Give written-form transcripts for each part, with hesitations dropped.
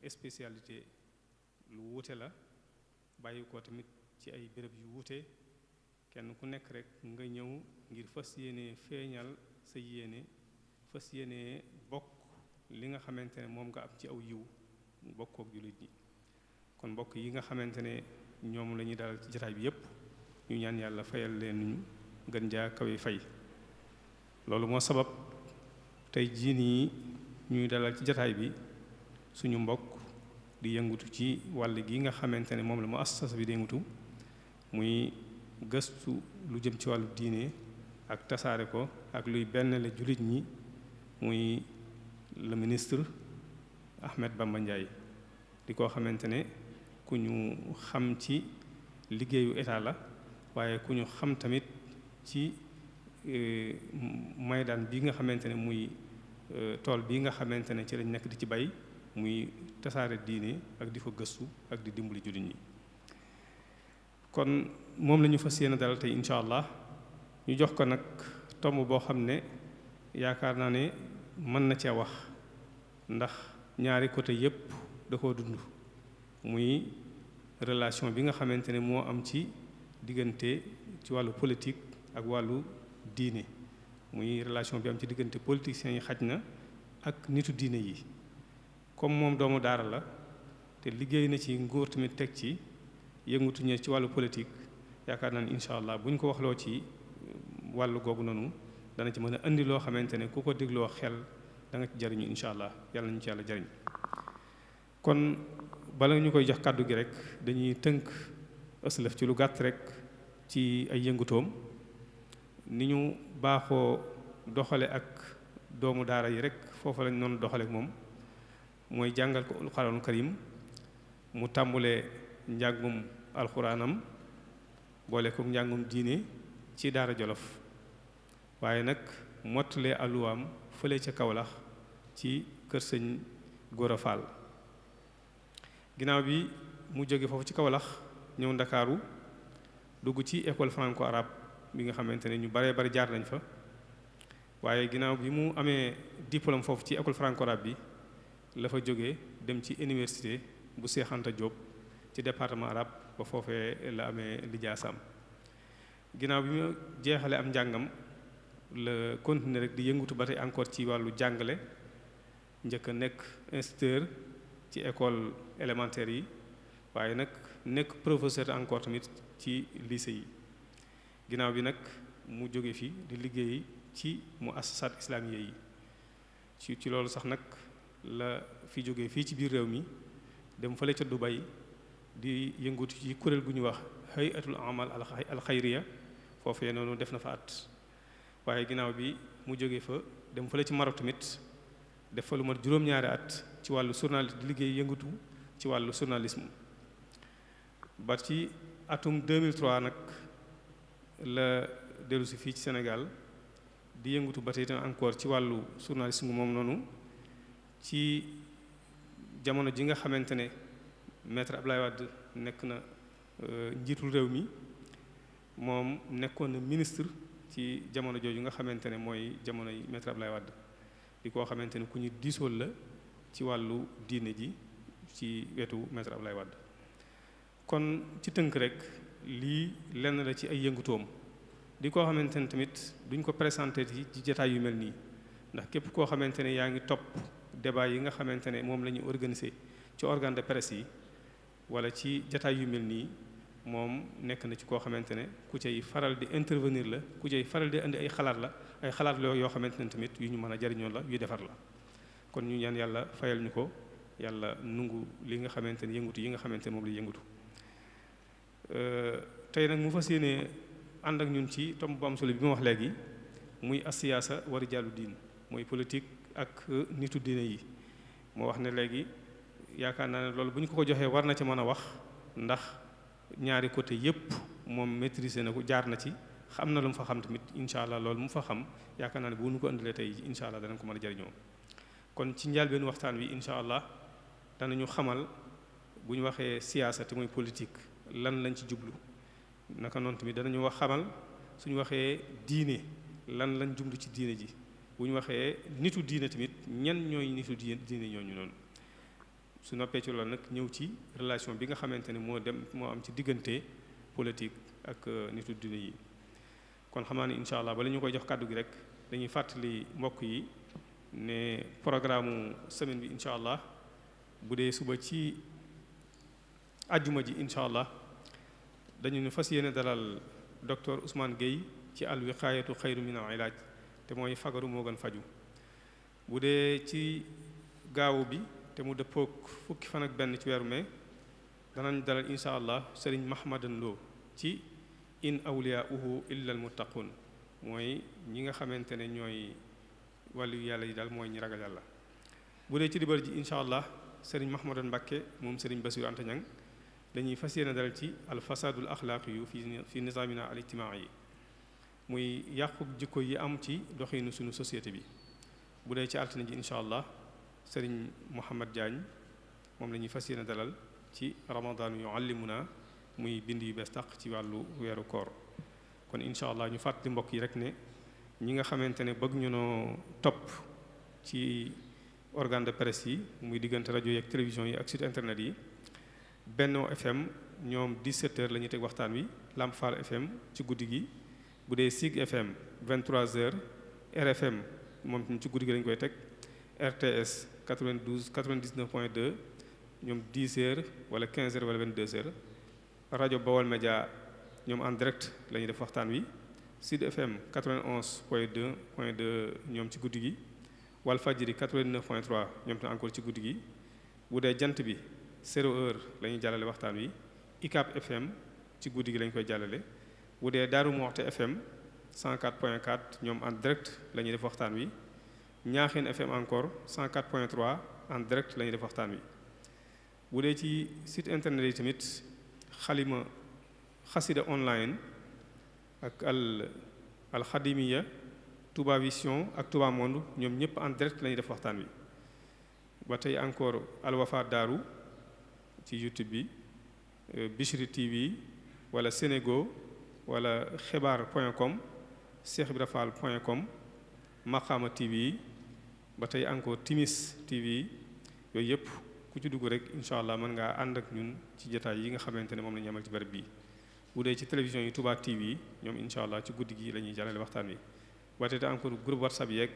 spécialité lu wuute la bàyyi ko tamit ci ay béréb yu wuute kenn ku nekk rek nga ñëw ngir fas yéene feeñal sa yéene fas yéene bokk li nga xamante ne moom nga am ci aw yiw bokk ak jullit ñi kon mbokk yi nga xamante ne ñoom la ñuy dalal ci jataay bi yépp ñu ñaan yàlla fayal leen ñu gën jaa kawe fay loolu moo sabab tey jii nii ñuy dalal ci jataay bi suñu mbokk di yëngutu ci wàll gi nga xamante ne moom la mu assasa bi di yëngutu muy gëstu lu jëm ci wàllu diine ak tasaare ko ak luy benn la jullit ñi muy le ministre Ahmed Bamba Ndiaye di koo xamante ne ku ñu xam ci liggéeyu état la waaye ku ñu xam tamit ci maydaan bi nga xamante ne muy tool bi nga xamante ne ci lañ nekk di ci bay muy tasaare diine ak di ko gëstu ak di dimbali jullit ñi kon moom la ñu fas yéene dalal tey incha allah ñu jox ko nag tomb boo xam ne yaakaar naa ne mën na cee wax ndax ñaari côté yépp da koo dund muy relation bi nga xamante ne moo am ci diggante ci wàllu politique ak wàllu diine muy relation bi am ci diggante politiciens yi xaj na ak nitu diine yi comme moom doomu daara la te liggéey na ci nguur tamit teg ci yëngutuñu ci wàllu politique yaakaar naa ne incha allah bu ñu ko waxloo ci wàllu googu noonu dana ci mën a indi loo xamante ne ku ko dégloo xel da nga ci jariñu incha allah yàlla nañu ci yàlla jariñ kon bala ñu koy jox kàddu gi rek dañuy tënk ëslëf ci lu gàtt rek ci ay yëngutoom ni ñu baaxoo doxale ak doomu daara yi rek foofu lañ noonu doxale ak moom mooy jàngal ko alxuraanul karim mu tàmbulee njàngum alxuraanam boole ko njàngum diine ci daara jolof waaye nag mottalee alluwaam fële ca Kawlax ci kër sëñ Gora Fall ginnaaw bi mu jóge foofu ci Kawlax ñëw ndakaaru dugg ci école franco arabe bi nga xamante ne ñu baree bari jaar nañ fa waaye ginnaaw bi mu amee diplôme foofu ci école franco arabe bi la fa jógee dem ci université bu Cheikh Anta Diop ci département arabe ba foofee la amee lijaasaam ginnaaw bi mu jeexale am njàngam la continuer rek di yëngutu ba tey encore ci wàllu jàngale njëkk a nekk instituteur ci école élémentaire yi waaye nag nekk professeur encore tamit ci lycée yi ginnaaw bi nag mu jóge fi di liggéey ci mu assasaat islamiye yi ci loolu sax nag la fi jógee fii ci biir réew mi dem fële ca Dubai di yëngutu ci kuréel gu ñu wax hayatul amal al xayriya foofee noonu def na fa at waaye ginnaaw bi mu jógee fa dem fële ci Maroc tamit def fa lu mat juróom-ñaari at ci wàllu journaliste di liggéey yëngatu ci wàllu journalisme ba ci atum 2003 nag la dellu si fii ci Sénégal di yëngatu ba tey tam encore ci wàllu journalisme moom noonu ci jamono ji nga xamante ne maître Abdoulaye Wade nekk na njiitul réew mi moom nekkoon na ministre ci jamono jooju nga xamante ne mooy jamono yi maître Abdoulaye Wade di koo xamante ne ku ñu diisool la ci wàllu diine ji ci wetu maître Abdoulaye Wade kon ci tënk rek lii lenn la ci ay yëngutoom di koo xamante ne tamit duñ ko présenté ci jotaay yu mel nii ndax képp koo xamante ne yaa ngi topp débat yi nga xamante ne moom la ñu organisé ci organe de presse yi wala ci jotaay yu mel nii moom nekk na ci koo xamante ne ku cay faral di intervenir la ku cay faral di indi ay xalaat la yoo xamante ne tamit yu ñu mën a jariñoo la yu defar la kon ñu ñaan yàlla fayal ñu ko yàlla nungu li nga xamante ne yëngutu yi nga xamante ne moom la yëngutu tey nag mu fas yéene ànd ak ñun ci tomb bu am solo bi ma wax léegi muy asiyaasa wa rijaalu diin mooy politique ak nitu diine yi moo wax ne léegi yaakaar naa ne loolu bu ñu ko joxee war na ci mën a wax ndax ñaari côté yépp moom maîtriser na ko, jaar na ci, xam na lu mu fa xam tamit incha allah loolu mu fa xam yaakaar naa ne bu nu ko indilee tey incha allah danañ ko mën a jariñoo. kon ci njëlbéenu waxtaan wi incha allah danañu xamal bu ñu waxee siyaasa te mooy politique lan lañ ci jublu, naka noonu tamit danañu wax xamal suñu waxee diine lan lañ jublu ci diine ji, bu ñu waxee nitu diine tamit ñan ñooy nitu diine ñooñu noonu. su noppee ci loolu nag ñëw ci relation bi nga xamante ne moo am ci diggante politique ak nitu diine yi. kon xam naa ne incha allah bala ñu koy jox kàddu gi rek dañuy fàttali mbokk yi ne programme semaine bi incha allah bu dee suba ci ajjuma ji incha allah dañu ne fas yéene dalal docteur Ousmane Gueye ci al wiqaayatu xayru min al ilaaj te mooy fagaru moo gën faju. bu dee ci gaawu bi te mu dëppook fukki fan ak benn ci weeru mai danañ dalal incha allah Serigne Mahmadan Lo ci in awliyaa'uhu illa al muttaqun, mooy ñi nga xamante ne ñooy wàllu yàlla yi daal mooy ñi ragal yàlla. bu dee ci dibar ji incha allah Serigne Mahmadan Mbakke moom Serigne Bassirou Anta Niang dañuy fas yéene dalal ci al fasadul axlaaqi yu fi nizaamina al ijtimaai yi, muy yàqu jikko yi am ci doxinu suñu société bi. bu dee ci altine ji incha allah Serigne Mouhamad Diagne moom la ñuy fas yéene dalal ci ramadan yuallimuna, muy bind yu bees tàq ci wàllu weeru koor. kon incha allah ñu fàttali mbokk yi rek ne ñi nga xamante ne bëgg ñu noo topp ci organe de presse yi, muy diggante rajo yi ak télévision yi ak site internet yi, Benno FM ñoom 17h la ñuy teg waxtaan wi, Lamp Fall FM ci guddi gi, bu dee Sig FM 23h, RFM moom ci guddi gi lañ koy teg, RTS 99.2 ñoom 10h wala 15h wala 22h, rajo Bawol Média ñoom en direct la ñuy def waxtaan wi, Sud FM 91.2 ñoom ci guddi gi, Walfadjri 89.3 ñoom tam encore ci guddi gi. bu dee jant bi 0h la ñuy jàllale waxtaan wi, ICAP FM ci guddi gi lañ koy jàllale. bu dee Daaru Muxti FM 104.4 ñoom en direct la ñuy def waxtaan wi, Ñaaxeen FM encore 104.3 en direct la ñuy def waxtaan wi. bu dee ci site internet yi tamit xalima xasida online ak al xadimiya, Touba Vision ak Touba Monde ñoom ñëpp en direct la ñuy def waxtaan wi. ba tey encore Al Wafa Daaru ci YouTube bi, Bichri TV wala Sénégo wala xibaar.com, cheikhibrafal.com, Maqama TV, ba tey encore Timis TV. yooyu yëpp ku ci dugg rek incha allah mën ngaa ànd ak ñun ci jotaay yi nga xamante ne moom la ñu amal ci barab bii. bu dee ci télévision yi Touba TV ñoom incha allah ci guddi gi la ñuy jàllale waxtaan wi. ba tey encore groupe WhatsApp yeeg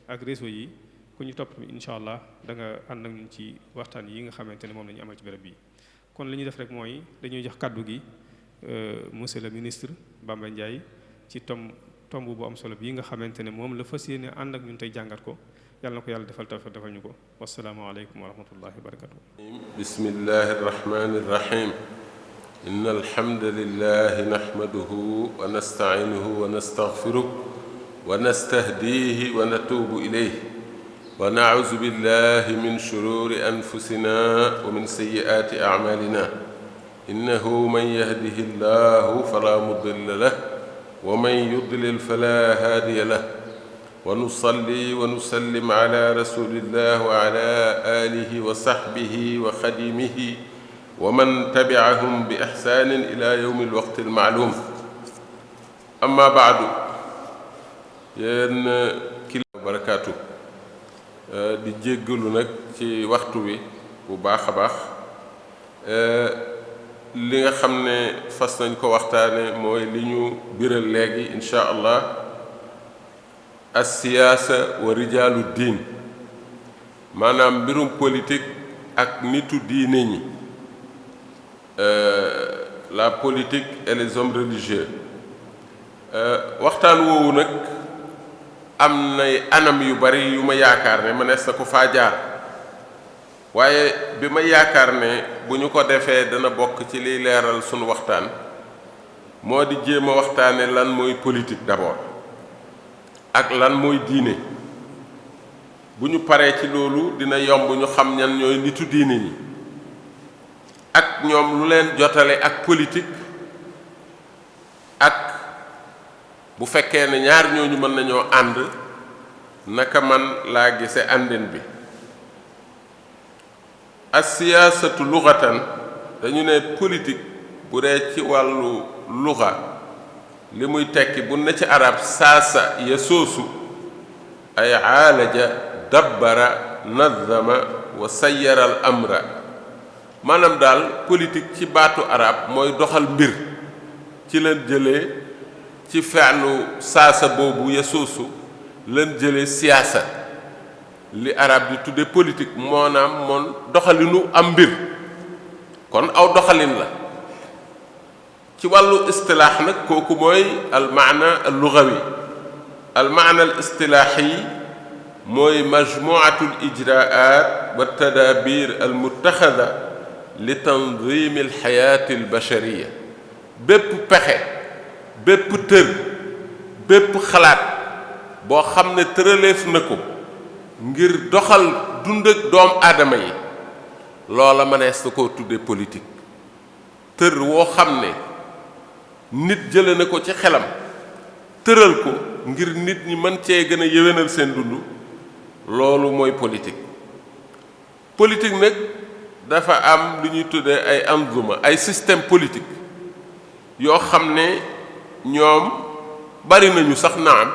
ak réseau yi ku ñu topp incha allah da nga ànd ak ñun ci waxtaan yi nga xamante ne moom la ñu amal ci barab bii. kon li ñuy def rek mooy dañuy jox kaddu gi monsieur le ministre Bamba Ndiaye ci tomb bu am solo bii nga xamante ne moom la fas yéene ànd ak ñun tey jàngat ko. yàlla na ko yàlla defal ñu ko. wassalaamu aleykum wa rahmatullahi wa barakatuh. bismillahi arrahmani irrahim. inna alhamdulillahi nahmaduhu wa nasta'inuhu wa nastaghfiruh wa nastahdihi wa natubu ilayhi wa na'udhu billahi min shururi anfusina wa min sayyiati a'malina. innahu man yahdihi llahu fala mudilla lahu wa man yudlil fala hadiya lahu. ونصلي ونسلم على رسول الله وعلى آله وصحبه وخديمه ومن تبعهم بإحسان إلى يوم الوقت المعلوم. أما بعد yéen kilifa barakaatu di jéggalu nag ci waxtu wi bu baax a baax. li nga xam ne fas nañ ko waxtaane mooy li ñu biral léegi incha allah, as-siyaasa wa rijaalu diin, maanaam mbirum politique ak nitu diine ñi, la politique et les hommes religieux. waxtaan woowu nag am nay anam yu bari yu ma yaakaar ne mënees na ko faa jaar, waaye bi ma yaakaar ne bu ñu ko defee dana bokk ci liy leeral sunu waxtaan moo di jéem a waxtaane lan mooy politique d'abord ak lan mooy diine. bu ñu paree ci loolu dina yomb ñu xam ñan ñooy nitu diine ñi. ak ñoom lu leen jotale ak politique ak bu fekkee ne ñaar ñooñu mën nañoo ànd naka man laa gise àndin bi. as-siyaasatu lughatan dañu ne politique bu dee ci wàllu lugha li muy tekki bu ne ci arab saasa yasoosu ay aalaja dabbara nazama wa sayyara al amra maanaam daal politique ci baatu arab mooy doxal mbir ci leen jëlee ci feelu saasa boobu yasoosu leen jëlee siyaasa li arab di tudde politique moonaam moon doxalinu am mbir kon aw doxalin la ci wàllu istilaax nag kooku mooy al maana al lugawi al maana al istilaaxi mooy majmuatu al ijraat wa tadabir al muttaxada li tanzim al xayaat al bashariya bépp pexe bépp tër bépp xalaat boo xam ne tëraleef na ko ngir doxal dund ak doom aadama yi loola mënees na koo tudde politique tër woo xam ne nit jële na ko ci xelam tëral ko ngir nit ñi mën cee gën a yéwénal seen dund loolu mooy politique. politique nag dafa am lu ñuy tuddee ay anzuma ay système politique yoo xam ne ñoom bari nañu sax naam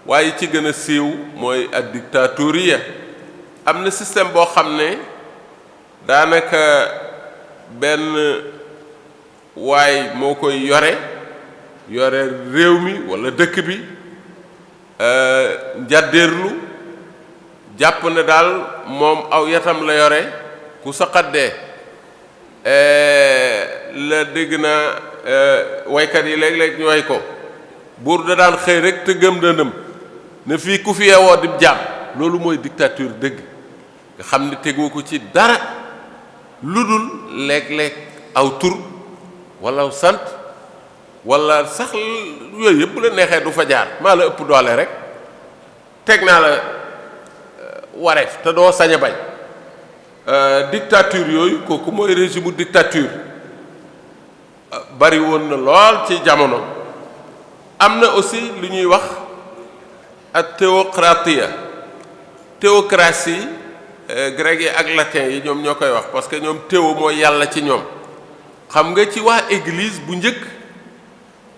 waaye ci gën a siiw mooy ad dictatoriya am na système boo xam ne daanaka benn waay moo koy yore réew mi walla dëkk bi njàddeerlu jàpp ne daal moom aw yatam la yore ku saqaddee la dégg na waykat yi léeg-léeg ñu way ko buur da daan xëy rek te gëm dëndëm ne fii ku fi yeewoo di jaam loolu mooy dictature dëgg nga xam ne tegu ko ci dara lu dul léeg-léeg aw tur wala aw sant wala sax yooyu yëpp la neexee du fa jaar maa la ëpp doole rek teg naa la wareef te doo sañ a bañ dictature yooyu kooku mooy régime dictature bari woon na lool ci jamono. am na aussi lu ñuy wax ak théocratie grec yi ak latin yi ñoom ñoo koy wax parce que ñoom théo mooy yàlla ci ñoom. xam nga ci waa église bu njëkk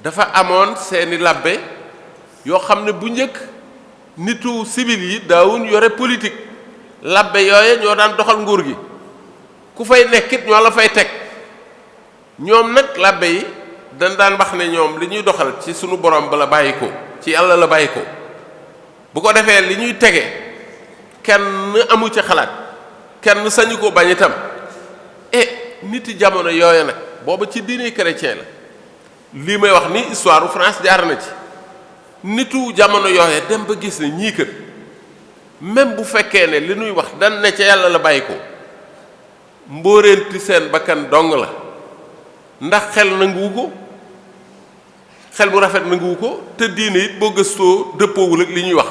dafa amoon seeni labbe yoo xam ne bu njëkk nitu civil yi daawuñ yore politique labbe yooye ñoo daan doxal nguur gi ku fay nekkit ñoo la fay teg ñoom nag labbe yi dañ daan wax ne ñoom li ñuy doxal ci sunu borom ba la bàyyi ko ci yàlla la bàyyi ko bu ko defee li ñuy tege kenn amu ci xalaat kenn sañu ko bañ itam niti jamono yooyu nag booba ci diine chrétien la lii may wax ni histoire u France jaar na ci nitu jamono yooyu dem ba gis ne ñii kër même bu fekkee ne li ñuy wax dan ne ca yàlla la bàyyi ko mbóoreenti seen bakkan dong la ndax xel nanguwu ko xel bu rafet nanguwu ko te diine it boo gëstoo dëppoowul ak li ñuy wax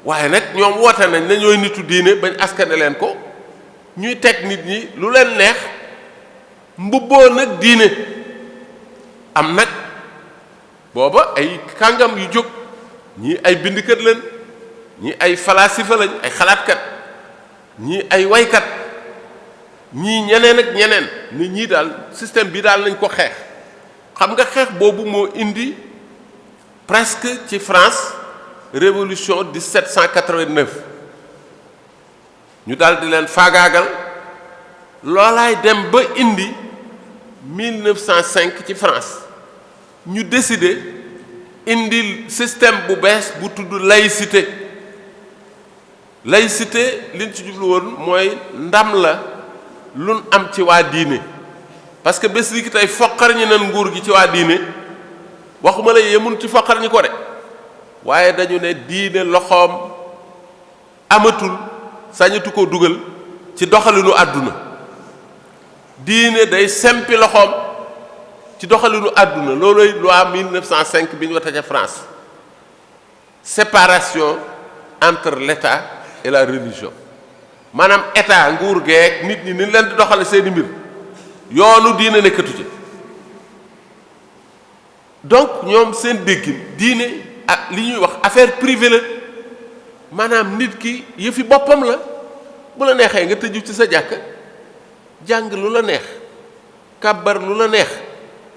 waaye nag ñoom woote nañ ne ñooy nitu diine bañ askane leen ko ñuy teg nit ñi lu leen neex mbubboo nag diine am nag booba ay kàngam yu jóg ñii ay bindkat lañ ñii ay falasifa lañ ay xalaatkat ñii ay waykat ñii ñeneen ak ñeneen ni ñii daal système bi daal nañ ko xeex xam nga xeex boobu moo indi presque ci France révolution 1789 ñu daal di leen faagaagal loolaay dem ba indi 1905 ci France ñu décider indi système bu bees bu tudd laïcité liñ ci jublu woon mooy ndam la luñ am ci waa diine parce que bés li ki tey foqar ñi nan nguur gi ci waa diine waxuma la yemun ci foqar ñi ko de waaye dañu ne diine loxoom amatul sañatu ko dugal ci doxalinu àdduna diine day sempi loxoom ci doxalinu àdduna looloy loi 1905 bi ñu wata ca France séparation entre l'État et la religion maanaam état nguur geek nit ñi ni leen di doxale seeni mbir yoonu diine nekkatu ci. donc ñoom seen déggin diine ak li ñuy wax affaire privée la maanaam nit ki yëfi boppam la bu la neexee nga tëju ci sa jàkka jàng lu la neex kàbbar lu la neex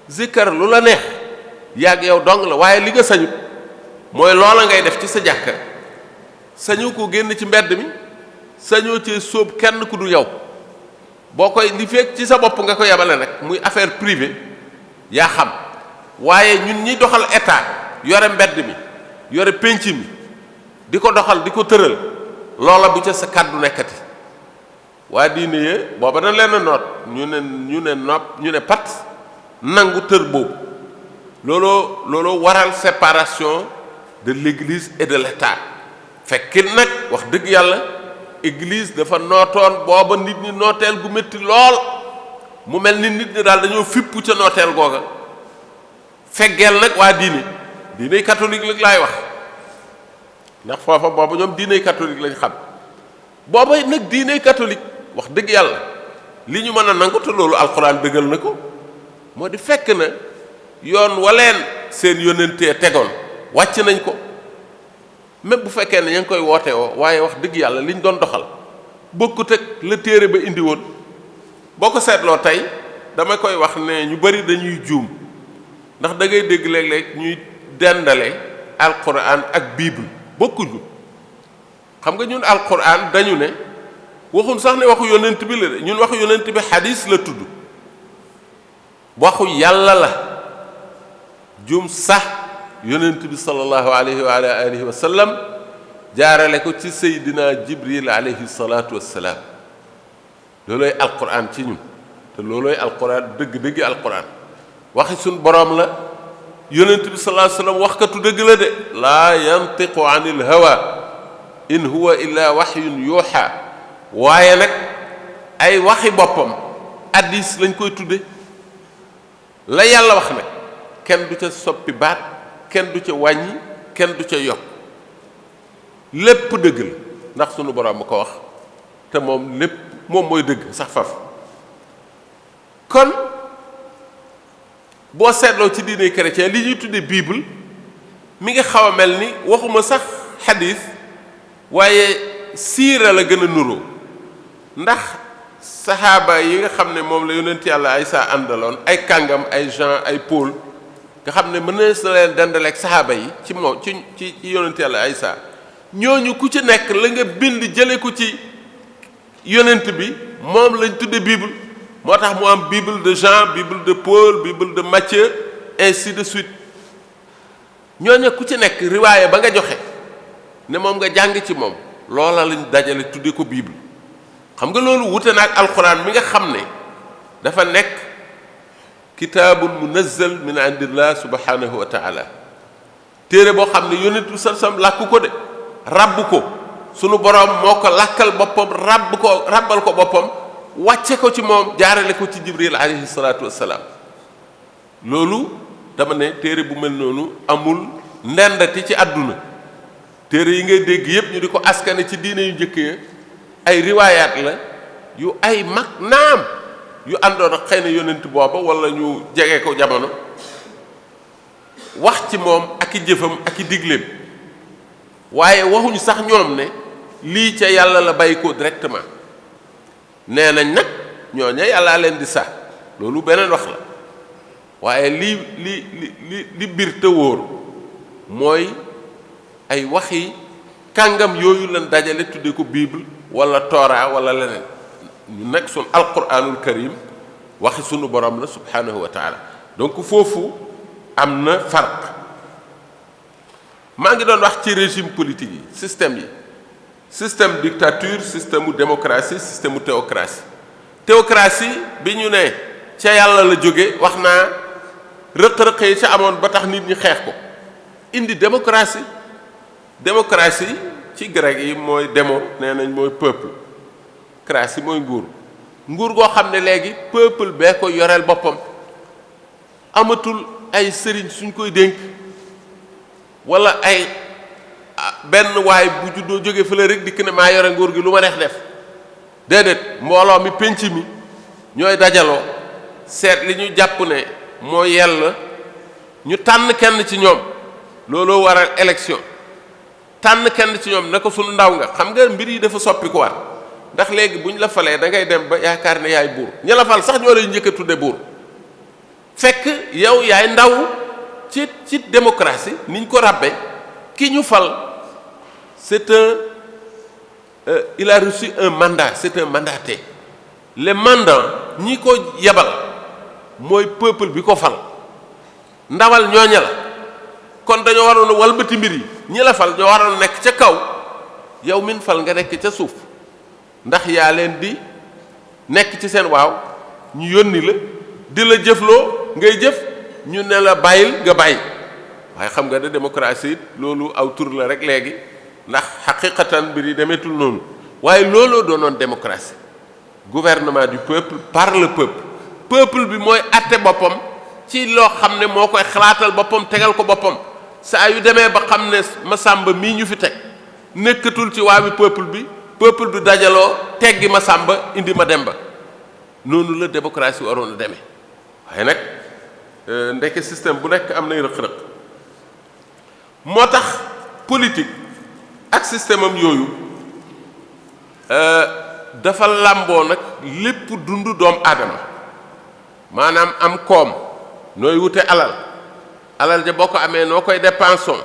zikkar lu la neex yàgg yow dong la waaye li nga sañu mooy loola ngay def ci sa jàkka sañu ko génn ci mbedd mi sañoo ci sóob kenn ku dul yow boo koy li fekk ci sa bopp nga ko yabale nag muy affaire privée yaa xam waaye ñun ñi doxal état yore mbedd mi yore pénc mi di ko doxal di ko tëral loola bu ca sa kàddu nekkati waa diine yee booba dañ leen a noot ñu ne pat nangu tër boobu looloo waral séparation de l'église et de l'état fekkin nag wax dëgg yàlla église dafa nootoon booba nit ñi nooteel gu métti lool mu mel ni nit ñi daal dañoo fippu ca nooteel googa feggeel nag waa diiney catholique la laay wax ndax foofa booba ñoom diiney catholique lañ xam booba nag diiney catholique wax dëgg yàlla li ñu mën a nangu te loolu alxuraan dëggal na ko moo di fekk na yoon waleen seen yónnentee tegoon wàcc nañ ko même bu fekkee ne ña ngi koy woote woo waaye wax dëgg yàlla liñ doon doxal bokkut ak la téere ba indi woon boo ko seetloo tey dama koy wax ne ñu bari dañuy juum ndax da ngay dégg léeg-léeg ñuy dendale alquran ak bible bokkuñu xam nga ñun alquran dañu ne waxuñ sax ne waxu yonent bi la de ñun waxu yonent bi xadis la tudd waxu yàlla la jum sax yonent bi sallallahu alayhi wa alihi wa sallam jaarale ko ci seydina jibril alayhi salatu wassalaam loolooy alquran ci ñun te loolooy alquran dëgg-dëgg alquran waxi suñ boroom la yonent bi sallallahu alayhi wa sallam waxkatu dëgg la de laa yantiqu anil hawa in huwa illa waxyun yuuxa waaye nag ay waxi boppam addis lañ koy tudde la yàlla wax nag kenn du ca soppi baat kenn du ca wàññi kenn du ca yokk lépp dëgg la ndax sunu borom ma ko wax te moom lépp moom mooy dëgg sax faf kon boo seetloo ci diine chrétien li ñuy tudde bible mi ngi xaw a mel ni waxuma sax xadis waaye siira la gën a nuroo ndax saxaaba yi nga xam ne moom la yonent yàlla Aysa àndaloon ay kàngam ay Jean ay Paul nga xam ne mën na leen dendaleeg saxaaba yi ci moom ci yonent yàlla Aysa ñooñu ku ci nekk la nga bind jële ko ci yonent bi moom lañ tudde bible moo tax mu am bible de Jean bible de Paul bible de Matthieu ainsi de suite ñooñu ku ci nekk riwaaye ba nga joxe ne moom nga jàng ci moom loola lañ dajale tudde ko bible xam nga loolu wute na ak alquran mi nga xam ne dafa nekk kitaabun munazzal min indillah subhanahu wa taala téere boo xam ne yonent bi sallam làkku ko de rabb ko sunu boroom moo ko làkkal boppam rabbal ko boppam wàcce ko ci moom jaarale ko ci jibril alayhi salaatu wassalaam loolu dama ne téere bu mel noonu amul ndendati ci àdduna téere yi ngay dégg yépp ñu di ko askane ci diine yu njëkk ya ay riwaayaat la yu ay mag naam yu àndoon ak xëy na yonent booba wala ñu jege ko jamono wax ci moom ak i jëfam ak i digleem waaye waxuñu sax ñoom ne lii ca yàlla la bàyyi ko directement nee nañ nag ñooña yàllaa leen di sax loolu beneen wax la waaye li biir te wóor mooy ay waxi kàngam yooyu lan dajale tudde ko bible wala Torah wala leneen ñu nekk sun alquranul karim waxi sunu borom la subhanahu wa taala donc foofu am na farq maa ngi doon wax ci régime politique yi système dictature système mu démocratie système mu théocratie bi ñu ne ca yàlla la jóge wax naa rëq-rëq yi ca amoon ba tax nit ñi xeex ko indi démocratie ci grec yi mooy démo nee nañ mooy peuple cratie mooy nguur goo xam ne léegi peuple bee ko yoreel boppam amatul ay sëriñ suñ koy dénk wala ay benn waay bu juddoo jóge fële rek dikk ne maa yore nguur gi lu ma neex def déedéet mbooloo mi penc mi ñooy dajaloo seet li ñu jàpp ne moo yell ñu tànn kenn ci ñoom looloo waral élection tànn kenn ci ñoom ne ko suñu ndaw nga xam nga mbir yi dafa soppi ko waat ndax léegi bu ñu la falee da ngay dem ba yaakaar ne yaay buur ña la fal sax ñoo lay njëkk a tudde buur fekk yow yaay ndaw ci démocratie niñ ko ràbbe ki ñu fal c'est il a reçu un mandat, c'est un mandaté. Les mandants ñi ko yebal mooy peuple bi ko fal ndawal ñooña la kon dañoo waroon a walbati mbir yi ñi la fal ñoo waroon a nekk ca kaw yow min fal nga nekk ca suuf ndax yaa leen di nekk ci seen waaw ñu yónni la di la jëfloo ngay jëf ñu ne la bàyyil nga bàyyi waaye xam nga ne démocratie loolu aw tur la rek léegi ndax xaqiqatan mbir yi demeetul noonu waaye looloo doonoon démocratie gouvernement du peuple par le peuple bi mooy àtte boppam ci loo xam ne moo koy xalaatal boppam tegal ko boppam saa yu demee ba xam ne Masamba mii ñu fi teg nekkatul ci waawi peuple bi dajaloo teggi Masamba indi Mademba noonu la démocratie waroon a demee waaye nag ndeke système bu nekk am nay rëq-rëq moo tax politique ak système am yooyu dafa làmboo nag lépp dundu doomu aadama maanaam am koom nooy wute alal ja boo ko amee noo koy dépensons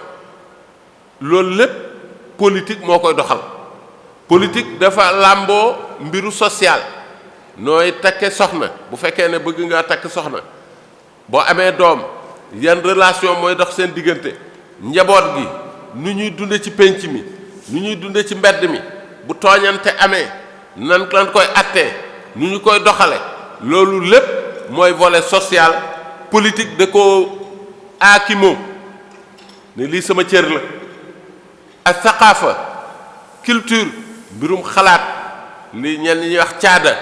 loolu lépp politique moo koy doxal politique dafa làmboo mbiru social nooy takke soxna bu fekkee ne bëgg ngaa takk soxna boo amee doom yan relation mooy dox seen diggante njaboot gi nu ñuy dunde ci pénc mi nu ñuy dunde ci mbedd mi bu tooñante amee nan lan koy attee nu ñu koy doxale loolu lépp mooy volet social politique da ko aakimoo ne lii sama cër la ak saqaafa culture mbirum xalaat li ñenn ñi wax caada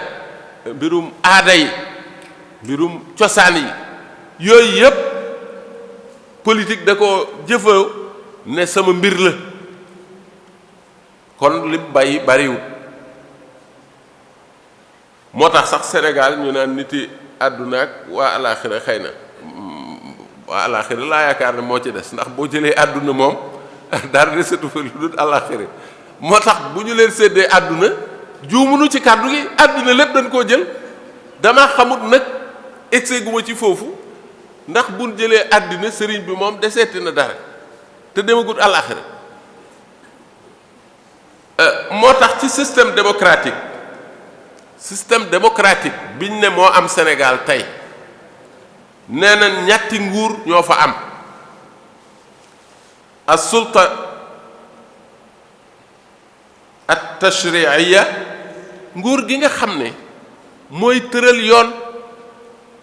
mbirum aada yi mbirum cosaan yi yooyu yépp politique da ko jëfoo ne sama mbir la kon li bàyyi bariwul moo tax sax Sénégal ñu naan niti àdduna ak waa alaaxira xëy na waa alaaxira laa yaakaar ne moo ci des ndax boo jëlee àdduna moom dara desatu fa lu dul alaaxira moo tax bu ñu leen séddee àdduna juumunu ci kàddu gi àdduna lépp dañ koo jël dama xamut nag excès gu ma ci foofu ndax buñ jëlee àddina sëriñ bi moom deseeti na dara te demagut alaaxira moo tax ci système démocratique biñ ne moo am Sénégal tey nee na ñetti nguur ñoo fa am as-sulta at-tashri'iyya nguur gi nga xam ne mooy tëral yoon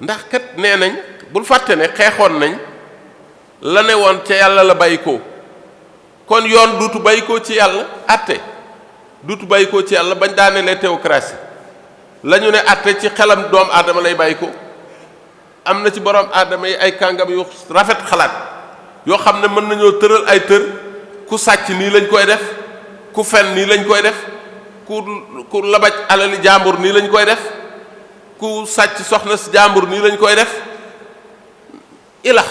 ndax kat nee nañ bul fàtte ne xeexoon nañ la ne woon ca yàlla la bàyyi ko kon yoon duutu bàyyi ko ci yàlla atte duutu bàyyi ko ci yàlla bañ daanelee théocratie la ñu ne atte ci xelam doomu aadama lay bàyyi ko am na ci borom aadama yi ay kàngam yu rafet xalaat yoo xam ne mën nañoo tëral ay tër ku sàcc nii lañ koy def ku fen nii lañ koy def ku labaj alali jàmbur nii lañ koy def ku sàcc soxna si jàmbur nii lañ koy def ilax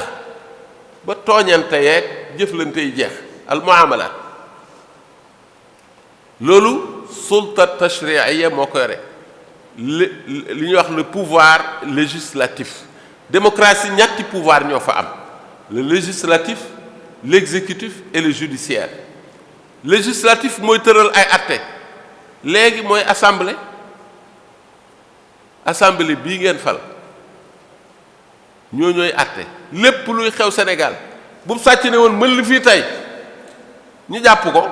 ba tooñante yeeg jëflante yi jeex al muamalaat loolu sulta tashri'iyya moo ko yore li ñuy wax le pouvoir législatif démocratie ñetti pouvoir ñoo fa am le législatif l'exécutif et le judiciaire législatif mooy tëral ay atte léegi mooy assemblée bii ngeen fal ñooy atte lépp luy xew Sénégal bu sàcc ne woon mën li fii tey ñu jàpp ko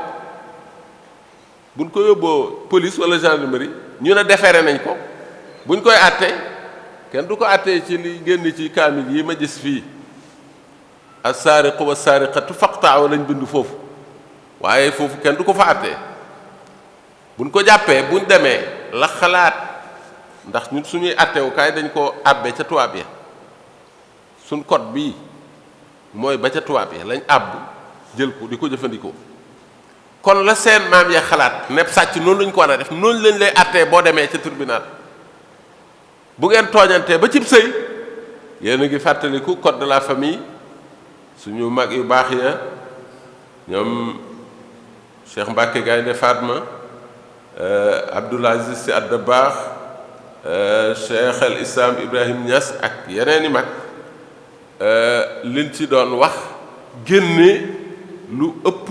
buñ ko yóbboo police wala gendarmerie ñu ne déféré nañ ko buñ koy atte kenn du ko attee ci li génn ci kaamil yi ma gis fii as-saariqu was-saariqatu faqta'u lañ bind foofu waaye foofu kenn du ko fa attee buñ ko jàppee buñ demee la xalaat ndax ñun suñuy attewukaay dañ ko àbbe ca tubaab ya suñ code bii mooy ba ca tubaab ya lañ àbb jël ko di ko jëfandikoo kon la seen maam ya xalaat nepp sàcc noonu lañ ko war a def noonu lañ lay attee boo demee ca tribunal bu ngeen tooñantee ba cib sëy yéen a ngi fàttaliku code de la famille suñu mag yu baax ya ñoom Cheikh Mbacke Gaynde Fatma Abdoul Aziz Sy Dabakh Cheikh al Islam Ibrahim Niass ak yeneen i mag liñ ci doon wax génne lu ëpp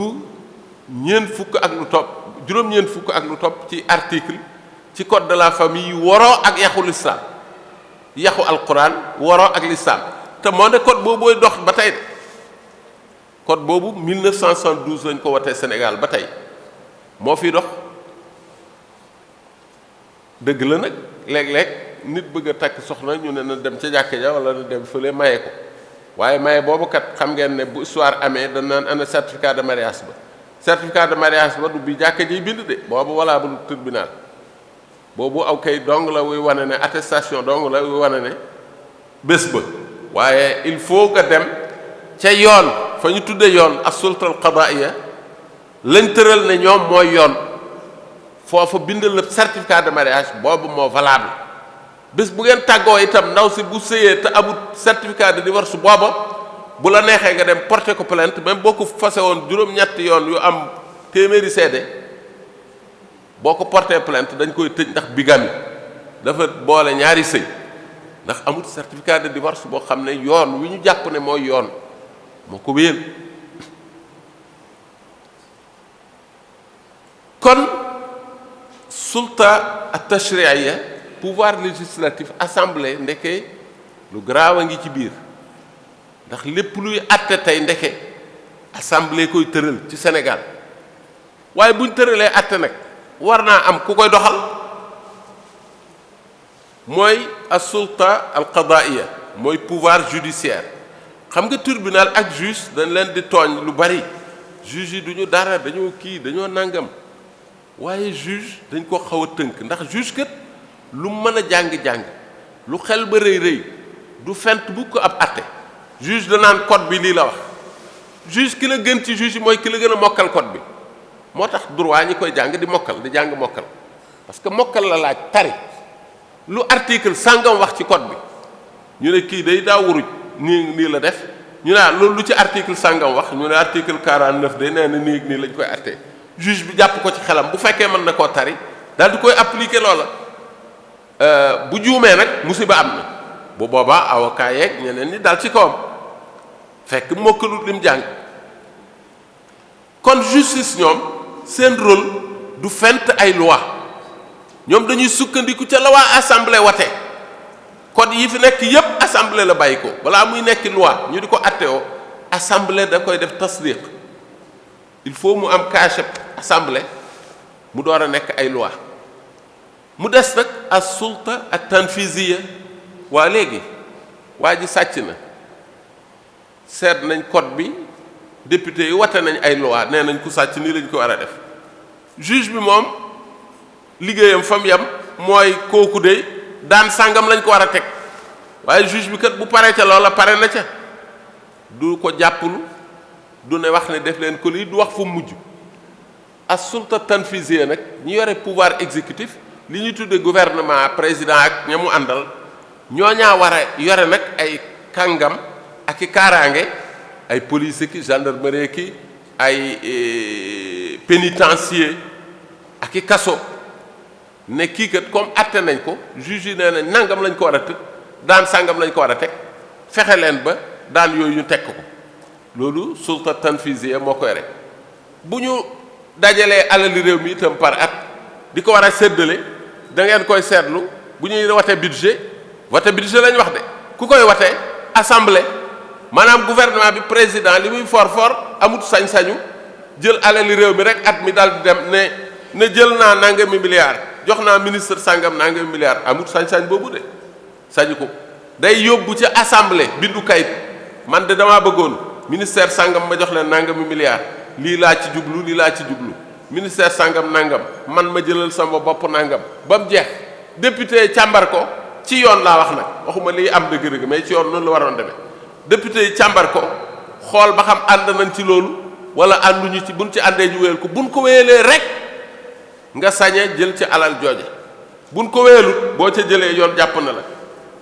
ñeent fukk ak lu topp juróom-ñeent fukk ak lu topp ci article ci code de la famille yu waroo ak yaxu lislaam yaxu alquran waroo ak lislaam te moo ne code boobu booy dox ba tey de code boobu 1972 lañ ko watee Sénégal ba tey moo fi dox dëgg la nag léeg-léeg nit bëgg a takk soxna ñu ne na dem ca jàkka ja wala na dem fële maye ko waaye maye boobu kat xam ngeen ne bu histoire amee dañ naan ana certificat de mariage ba certificat de mariage ba du bi jàkka jiy bind de boobu walla bu tribunal boobu aw kay dong la wuy wane ne attestation dong la wuy wane ne bés ba waaye il faut nga dem ca yoon fa ñu tudde yoon as-sulta al-qadaiya lañ tëral ne ñoom mooy yoon foofa bindal la certificat de mariage boobu moo valable bés bu ngeen tàggoo itam ndaw si bu sëyee te amul certificat de divorce booba bu la neexee nga dem porter ko plainte même boo ko fase woon juróom-ñetti yoon yu am téeméeri seede boo ko porter plainte dañ koy tëj ndax bigamie dafa boole ñaari sëy ndax amul certificat de divorce boo xam ne yoon wi ñu jàpp ne mooy yoon moo ko wéyal kon sulta at-tashri'iyya pouvoir législatif assemblée ndeke lu garaaw a ngi ci biir ndax lépp luy àtte tey ndeke assemblée koy tëral ci Sénégal waaye buñ tëralee àtte nag war naa am ku koy doxal mooy as-sulta al-qadaiya mooy pouvoir judiciaire xam nga tribunal ak juge dañ leen di tooñ lu bari juge yi duñu dara dañoo kii dañoo nangam waaye juge dañ ko xaw a tënk ndax juge kat lu mën a jàng-jàng lu xel ba rëy rëy du fent bu ko ab àtte juge da naan code bi lii la wax juge ki la gën ci juge yi mooy ki la gën a mokkal code bi moo tax droit ñi koy jàng di mokkal di jàng mokkal parce que mokkal la laaj tari lu article sàngam wax ci code bi ñu ne kii day daa wuruj nii la def ñu ne loolu lu ci article sàngam wax ñu ne article 49 day nee na nii nii lañ koy attee juge bi jàpp ko ci xelam bu fekkee mën na koo tari daal di koy appliquer loola bu juumee nag musiba am na bu boobaa avocat yeeg ñeneen ñi dal ci kawam fekk mokkalut lim jàng kon justice ñoom seen rôle du fent ay loi ñoom dañuy sukkandiku ca la waa assemblée wate code yi fi nekk yépp assemblée la bàyyi ko balaa muy nekk loi ñu di ko attewoo assemblée da koy def tasdiq il faut mu am cachet assemblée mu door a nekk ay loi mu des nag as sulta at tanfiziya waa léegi waa ji sàcc na seet nañ code bi député yi wate nañ ay loi nee nañ ku sàcc nii lañ ko war a def juge bi moom liggéeyam fam yam mooy kooku de daan sàngam lañ ko war a teg waaye juge bi kat bu paree ca loola pare na ca du ko jàppalu du ne wax ne def leen ko lii du wax fu mujj as sulta tanfiziya nag ñi yore pouvoir exécutif li ñu tudde gouvernement président ak ña mu àndal ñooñaa war a yore nag ay kàngam ak i kaaraange ay police ki gendarmerie ki ay pénitencier ak i kaso ne kii kat comme atte nañ ko juge yi nee nañ nangam lañ ko war a tëj daan sàngam lañ ko war a teg fexe leen ba daan yooyu ñu teg ko loolu sulta tanfiziya moo koy rek bu ñu dajalee alali réew mi itam par at di ko war a séddale da ngeen koy seetlu bu ñuy wate budget lañ wax de ku koy wate assemblée maanaam gouvernement bi président li muy for amut sañ-sañu jël alali réew mi rek at mi daal di dem ne jël naa nangami milliards jox naa ministre sàngam nangami milliards amut sañ-sañ boobu de sañu ko day yóbbu ci assemblée bindu kayit man de damaa bëggoon ministère sàngam ma jox leen nangami milliards lii laa ci jublu ministère sàngam nangam man ma jëlal sama bopp nangam ba mu jeex député càmbar ko ci yoon laa wax nag waxuma liy am dëgg-dëgg mais ci yoon noonu la waroon demee député yi càmbar ko xool ba xam ànd nañ ci loolu wala ànduñu ci buñ ci àndee ñu wéyal ko buñ ko wéyalee rek nga sañe jël ci alal jooje buñ ko wéyalut boo ca jëlee yoon jàpp na la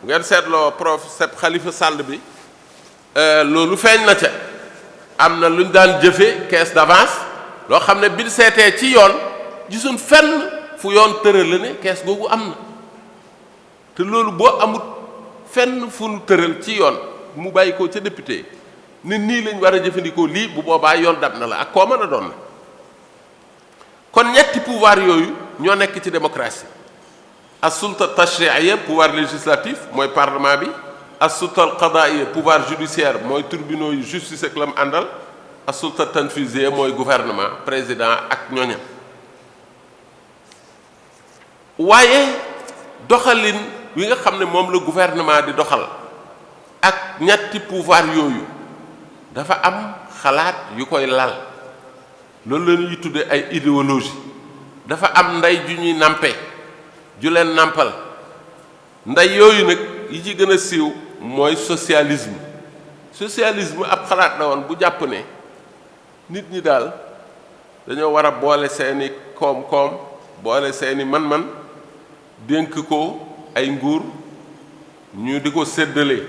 bu ngeen seetloo professeur Khalifa Sall bi loolu feeñ na ca am na lu ñu daan jëfe caisse d'avance loo xam ne bi seetee ci yoon gisuñ fenn fu yoon tëral la ne caisse googu am na te loolu boo amut fenn fu nu tëral ci yoon mu bàyyi ko ca député nit nii lañ war a jëfandikoo lii bu boobaa yoon dab na la ak koo mën a doon na kon ñetti pouvoir yooyu ñoo nekk ci démocratie as sulta tashri'iyya pouvoir législatif mooy parlement bi as sulta al qada'iyya pouvoir judiciaire mooy tribunaux yu justice ak lam àndal as sulta tanfiziyya mooy gouvernement président ak ñoñam waaye doxalin wi nga xam ne moom la gouvernement di doxal ak ñetti pouvoir yooyu dafa am xalaat yu koy lal loolu la ñuy tudde ay idéologie dafa am ndey ju ñuy nampe ju leen nampal ndey yooyu nag yi ci gën a siiw mooy socialisme ab xalaat la woon bu jàpp ne nit ñi daal dañoo war a boole seeni koom-koom boole seeni man-man dénk ko ay nguur ñu di ko séddale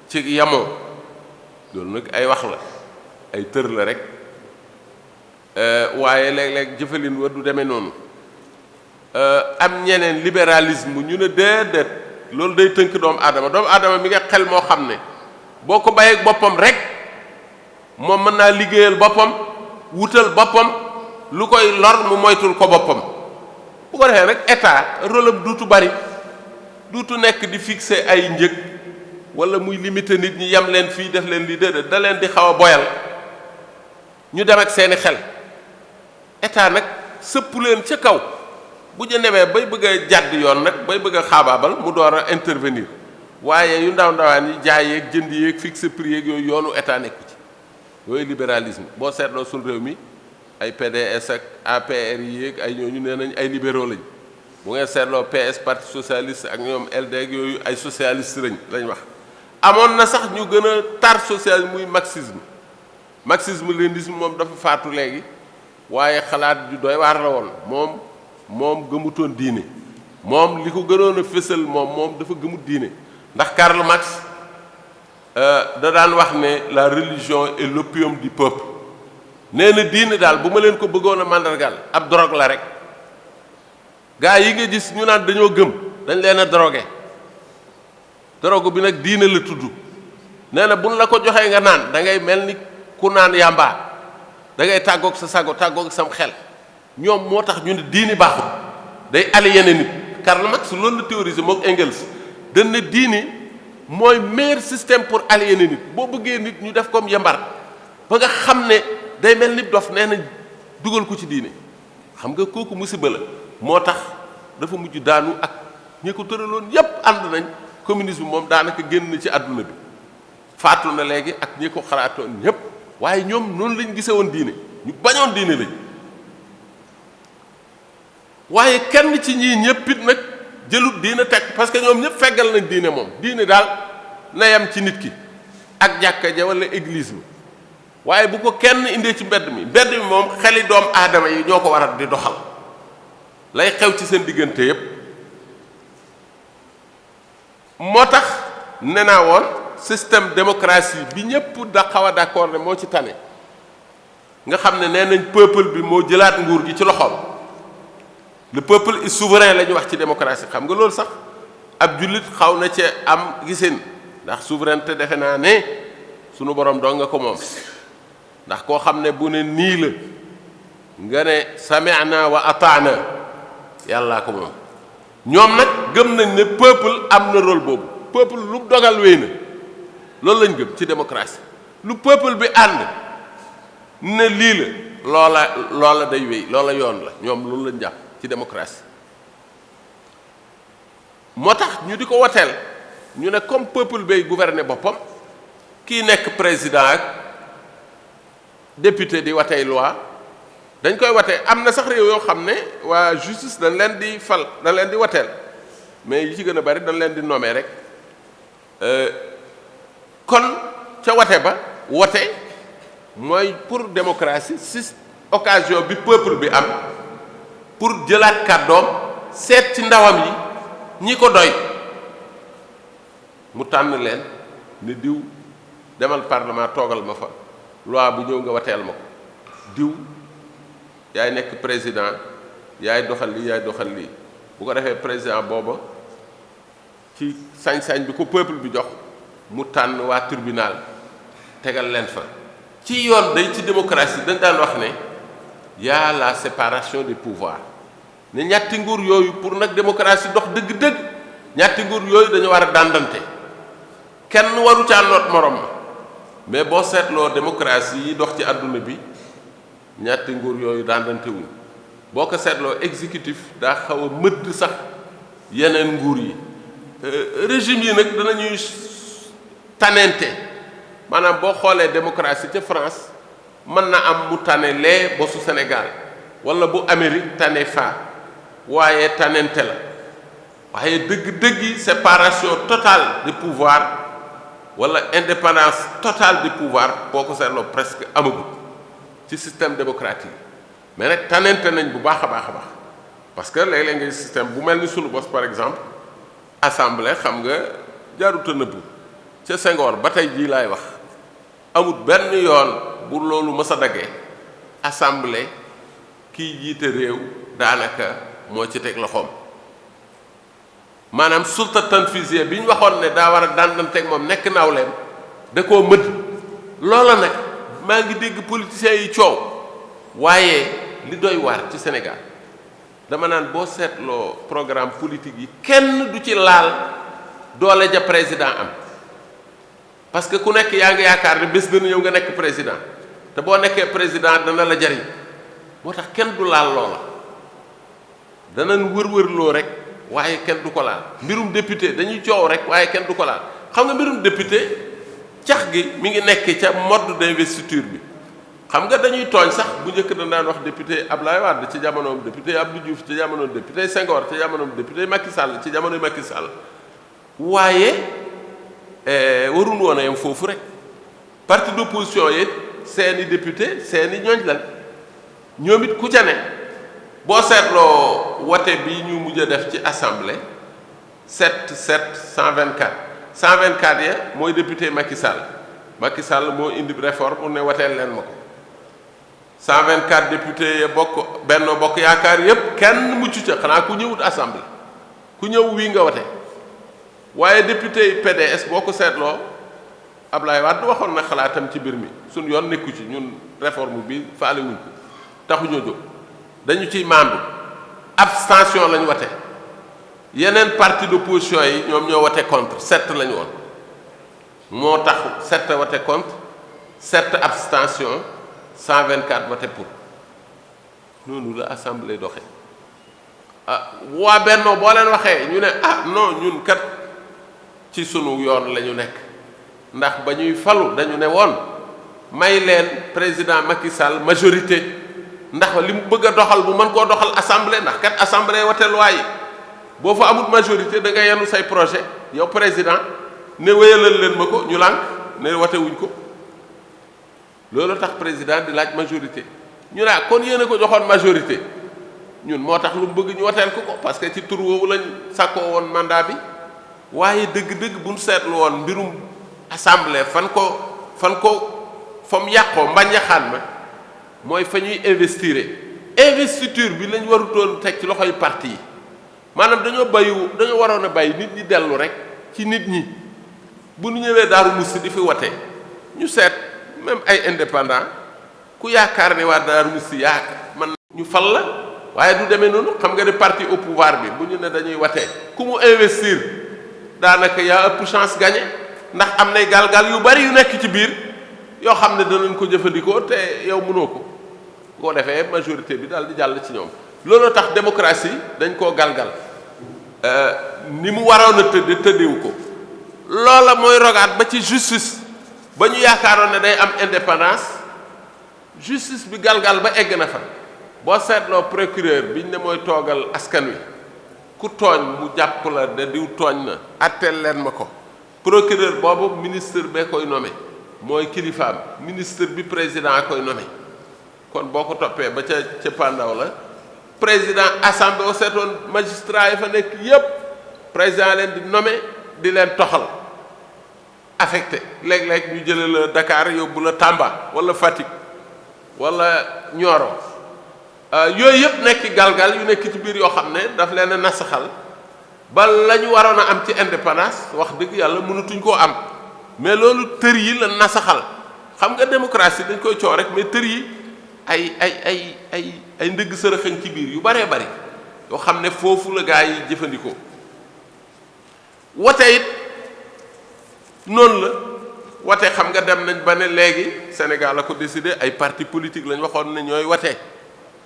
ci yamoo loolu nag ay wax la ay tër la rek waaye léeg-léeg jëfalin wa du demee noonu am ñeneen libéralisme ñu ne déedéet loolu day tënk doomu aadama mi nga xel moo xam ne boo ko bàyyeeg boppam rek moom mën naa liggéeyal boppam wutal boppam lu koy lor mu moytul ko boppam bu ko defee nag état rôle am duutu bari duutu nekk di fixer ay njëg wala muy limiter nit ñi yam leen fii def leen li déedéet da leen di xaw a boyal ñu dem ak seeni xel état nag sëpp leen ca kaw bu ñu demee bay bëgg a jàdd yoon nag bay bëgg a xaabaabal mu door a intervenir waaye yu ndaw ndawaan yi jaay yeeg jënd yeeg fixe prix yeeg yooyu yoonu état nekku ci yooyu libéralisme boo seetloo suñu réew mi ay PDS ak APR yi yeeg ay ñooñu nee nañ ay libéraux lañ bu ngeen seetloo PS parti socialiste ak ñoom LD ak yooyu ay socialiste lañ wax amoon na sax ñu gën a tar socialisme muy marxisme léninisme moom dafa faatu léegi waaye xalaat ju doy waar la woon moom gëmutoon diine moom li ko gënoon a fésal moom dafa gëmut diine ndax Karl Marx da daan wax ne la religion est l'opium du peuple nee na diine daal bu ma leen ko bëggoon a màndargal ab drogue la rek gaa yi nga gis ñu naan dañoo gëm dañ leen a drogué drogue bi nag diine la tudd nee na buñ la ko joxee nga naan da ngay mel ni ku naan yàmbaa da ngay tàggoog sa sago tàggoog sam xel ñoom moo tax ñu ne diini baaxul day aliéné nit Karl Marx loolu la théorisé mook Engels dañ ne diini mooy meilleur système pour aliéner nit boo bëggee nit ñu def comme yambar ba nga xam ne day mel ni dof nee na dugal ko ci diine xam nga kooku musiba la moo tax dafa mujj daanu ak ñi ko tëraloon yépp ànd nañ communisme moom daanaka génn na ci àdduna bi faatu na léegi ak ñi ko xalaatoon ñépp waaye ñoom noonu lañ gisee woon diine ñu bañoon diine lañ waaye kenn ci ñii ñëpp it nag jëlut diine teg parce que ñoom ñëpp feggal nañ diine moom diine daal na yem ci nit ki ak jàkka ja wala église bi waaye bu ko kenn indee ci mbedd mi moom xeli doomu aadama yi ñoo ko war a di doxal lay xew ci seen diggante yépp moo tax nee naa woon système démocratie bi ñëpp da xaw a d'accord ne moo ci tane nga xam ne nee nañ peuple bi moo jëlaat nguur gi ci loxoom le peuple est souverain la ñu wax ci démocratie xam nga loolu sax ab jullit xaw na ci am gisin ndax souveraineté defe naa ne sunu borom doo nga ko moom ndax koo xam ne bu ne nii la nga ne sami'na wa ata'na yàllaa ko moom ñoom nag gëm nañ ne peuple am na rôle boobu peuple lu dogal wéy na loolu lañ gëm ci démocratie lu peuple bi ànd ne lii la loola day wéy loola yoon la ñoom loolu lañ jàpp ci démocratie moo tax ñu di ko woteel ñu ne comme peuple bay gouverner boppam kii nekk président ak député di watey loi dañ koy watee am na sax réew yoo xam ne waa justice dañ leen di fal dañ leen di wateel mais yi ci gën a bari dañ leen di nommer rek kon ca wate ba wote mooy pour démocratie si occasion bi peuple bi am pour jëlaat kàddoom seet ci ndawam yi ñi ko doy mu tànn leen ne diw demal parlement toogal ma fa loi bu ñëw nga wateel ma ko diw yaay nekk président yaay doxal lii bu ko defee président booba ci sañ-sañ bi ko peuple bi jox mu tànn waa tribunal tegal leen fa ci yoon day ci démocratie dañ daan wax ne y a la séparation des pouvoirs ne ñetti nguur yooyu pour nag démocratie dox dëgg-dëgg ñetti nguur yooyu dañu war a dàndante kenn waru caa noot morom ma mais boo seetloo démocratie yi dox ci àdduna bi ñetti nguur yooyu dàndante wuñ boo ko seetloo exécutif daa xaw a mëdd sax yeneen nguur yi régime yi nag danañuy tanente maanaam boo xoolee démocratie ca France mën na am mu tane lee bosu Sénégal wala bu Amérique tane faa waaye tanente la waaye dëgg-dëggi séparation totale des pouvoirs wala indépendance totale des pouvoirs boo ko seetloo presque amagut ci système démocratique mais nag tanente nañ bu baax a baax parce que léeg-léeg ngay système bu mel ni sunu bos par exemple assemblée xam nga jaarut a nëbbu ca Senghor ba tey jii laay wax amut benn yoon bu loolu mës a daggee assemblée kiy jiite réew daanaka moo ci teg loxoom maanaam sulta tanfisiyya bi ñu waxoon ne daa war a dandanteeg moom nekk nawleem da koo mëdd loola nag maa ngi dégg politiciens yi coow waaye li doy waar ci Sénégal dama naan boo seetloo programme politique yi kenn du ci laal doole ja président am parce que ku nekk yaa ngi yaakaar ne bés dana ñëw nga nekk président te boo nekkee président dana la jariñ moo tax kenn du laal loola danañ wër-wërloo rek waaye kenn du ko laal mbirum député dañuy coow rek waaye kenn du ko laal xam nga mbirum député cax gi mi ngi nekk ca mode d'investiture bi xam nga dañuy tooñ sax bu njëkk dañ daan wax député Abdoulaye Wade ci jamonoom député Abdou Diouf ci jamonoom député Senghor ci jamonoom député Macky Sall ci jamonoy Macky Sall waaye waruñu woon a yem foofu rek parti d'opposition yi seeni député seeni ñooñ lan ñoom it ku ca ne boo seetloo wote bi ñu mujj a def ci assemblée 124 ya mooy député Macky Sall moo indi réforme mu ne woteel leen ma ko 124 députés ya bokk Benno Bokk Yaakaar yépp kenn mucc ca xanaa ku ñëwut assemblée ku ñëw wii nga wote waaye député PDS boo ko seetloo Ablaye Wade waxoon na xalaatam ci mbir mi suñ yoon nekku ci ñun réforme bi faale wuñ ko taxuñoo jóg dañu ciy maandu abstention lañ wote yeneen parti d'opposition yi ñoom ñoo wote contre 7 lañu woon moo tax 7 wote contre 7 abstention 124 voté pour noonu la assemblée doxee waa Benno boo leen waxee ñu ne non ñun kat ci sunu yoon la ñu nekk ndax ba ñuy falu dañu ne woon may leen président Macky Sall majorité ndax li mu bëgg a doxal bu mën koo doxal assemblée ndax kat assemblée wote loi yi boo fa amul majorité da nga yenu say projet yow président ne wéyalal leen ma ko ñu lànk ne wote wuñ ko loolu tax président di laaj majorité ñu ne kon yéen a ko joxoon majorité ñun moo tax lu mu bëgg ñu woteel ko parce que ci tur woowu lañ sàkkoo woon mandat bi waaye dëgg-dëgg bu ñu seetlu woon mbirum assemblée fa mu yàqoo mbañaxaan ma mooy fa ñuy investiture bi lañ warutoon teg ci loxoy parti yi maanaam dañoo waroon a bàyyi nit ñi dellu rek ci nit ñi bu ñu ñëwee Daaru Musti di fi wote ñu seet même ay indépendant ku yaakaar ne waa Daaru Musti man ñu fal la waaye du demee noonu xam nga ne parti au pouvoir bi bu ñu ne dañuy wote ku mu investir daanaka yaa ëpp chance gagné ndax am nay galgal yu bari yu nekk ci biir yoo xam ne danañ ko jëfandikoo te yow mënoo ko boo defee majorité bi daal di jàll ci ñoom looloo tax démocratie dañ koo galgal ni mu waroon a tëddeewu ko loola mooy rogaat ba ci justice ba ñu yaakaaroon ne day am indépendance justice bi galgal ba egg na fa boo seetloo procureur biñ ne mooy toogal askan wi ku tooñ mu jàpp la ne diw tooñ na atteel leen ma ko procureur boobu ministre bee koy nommé mooy kilifaam ministre bi président koy nommé kon boo ko toppee ba ca pandaw la président assemblée seetoon magistrat yi fa nekk yépp président leen di nommé di leen toxal affecté léeg-léeg ñu jële la Dakar yóbbu la Tamba wala Fatick wala Nioro yooyu yëpp nekk galgal yu nekk ci biir yoo xam ne daf leen a nasaxal ba la ñu waroon a am ci indépendance wax dëgg yàlla mënatuñ koo am mais loolu tër yi la nasaxal xam nga démocratie dañ koy coow rek mais tër yi ay ndëgg sërëxañ ci biir yu baree bari yoo xam ne foofu la gaa yi jëfandikoo wote it noonu la wote xam nga dem nañ ba ne léegi Sénégal la ko décidé ay parti politique lañ waxoon ne ñooy wote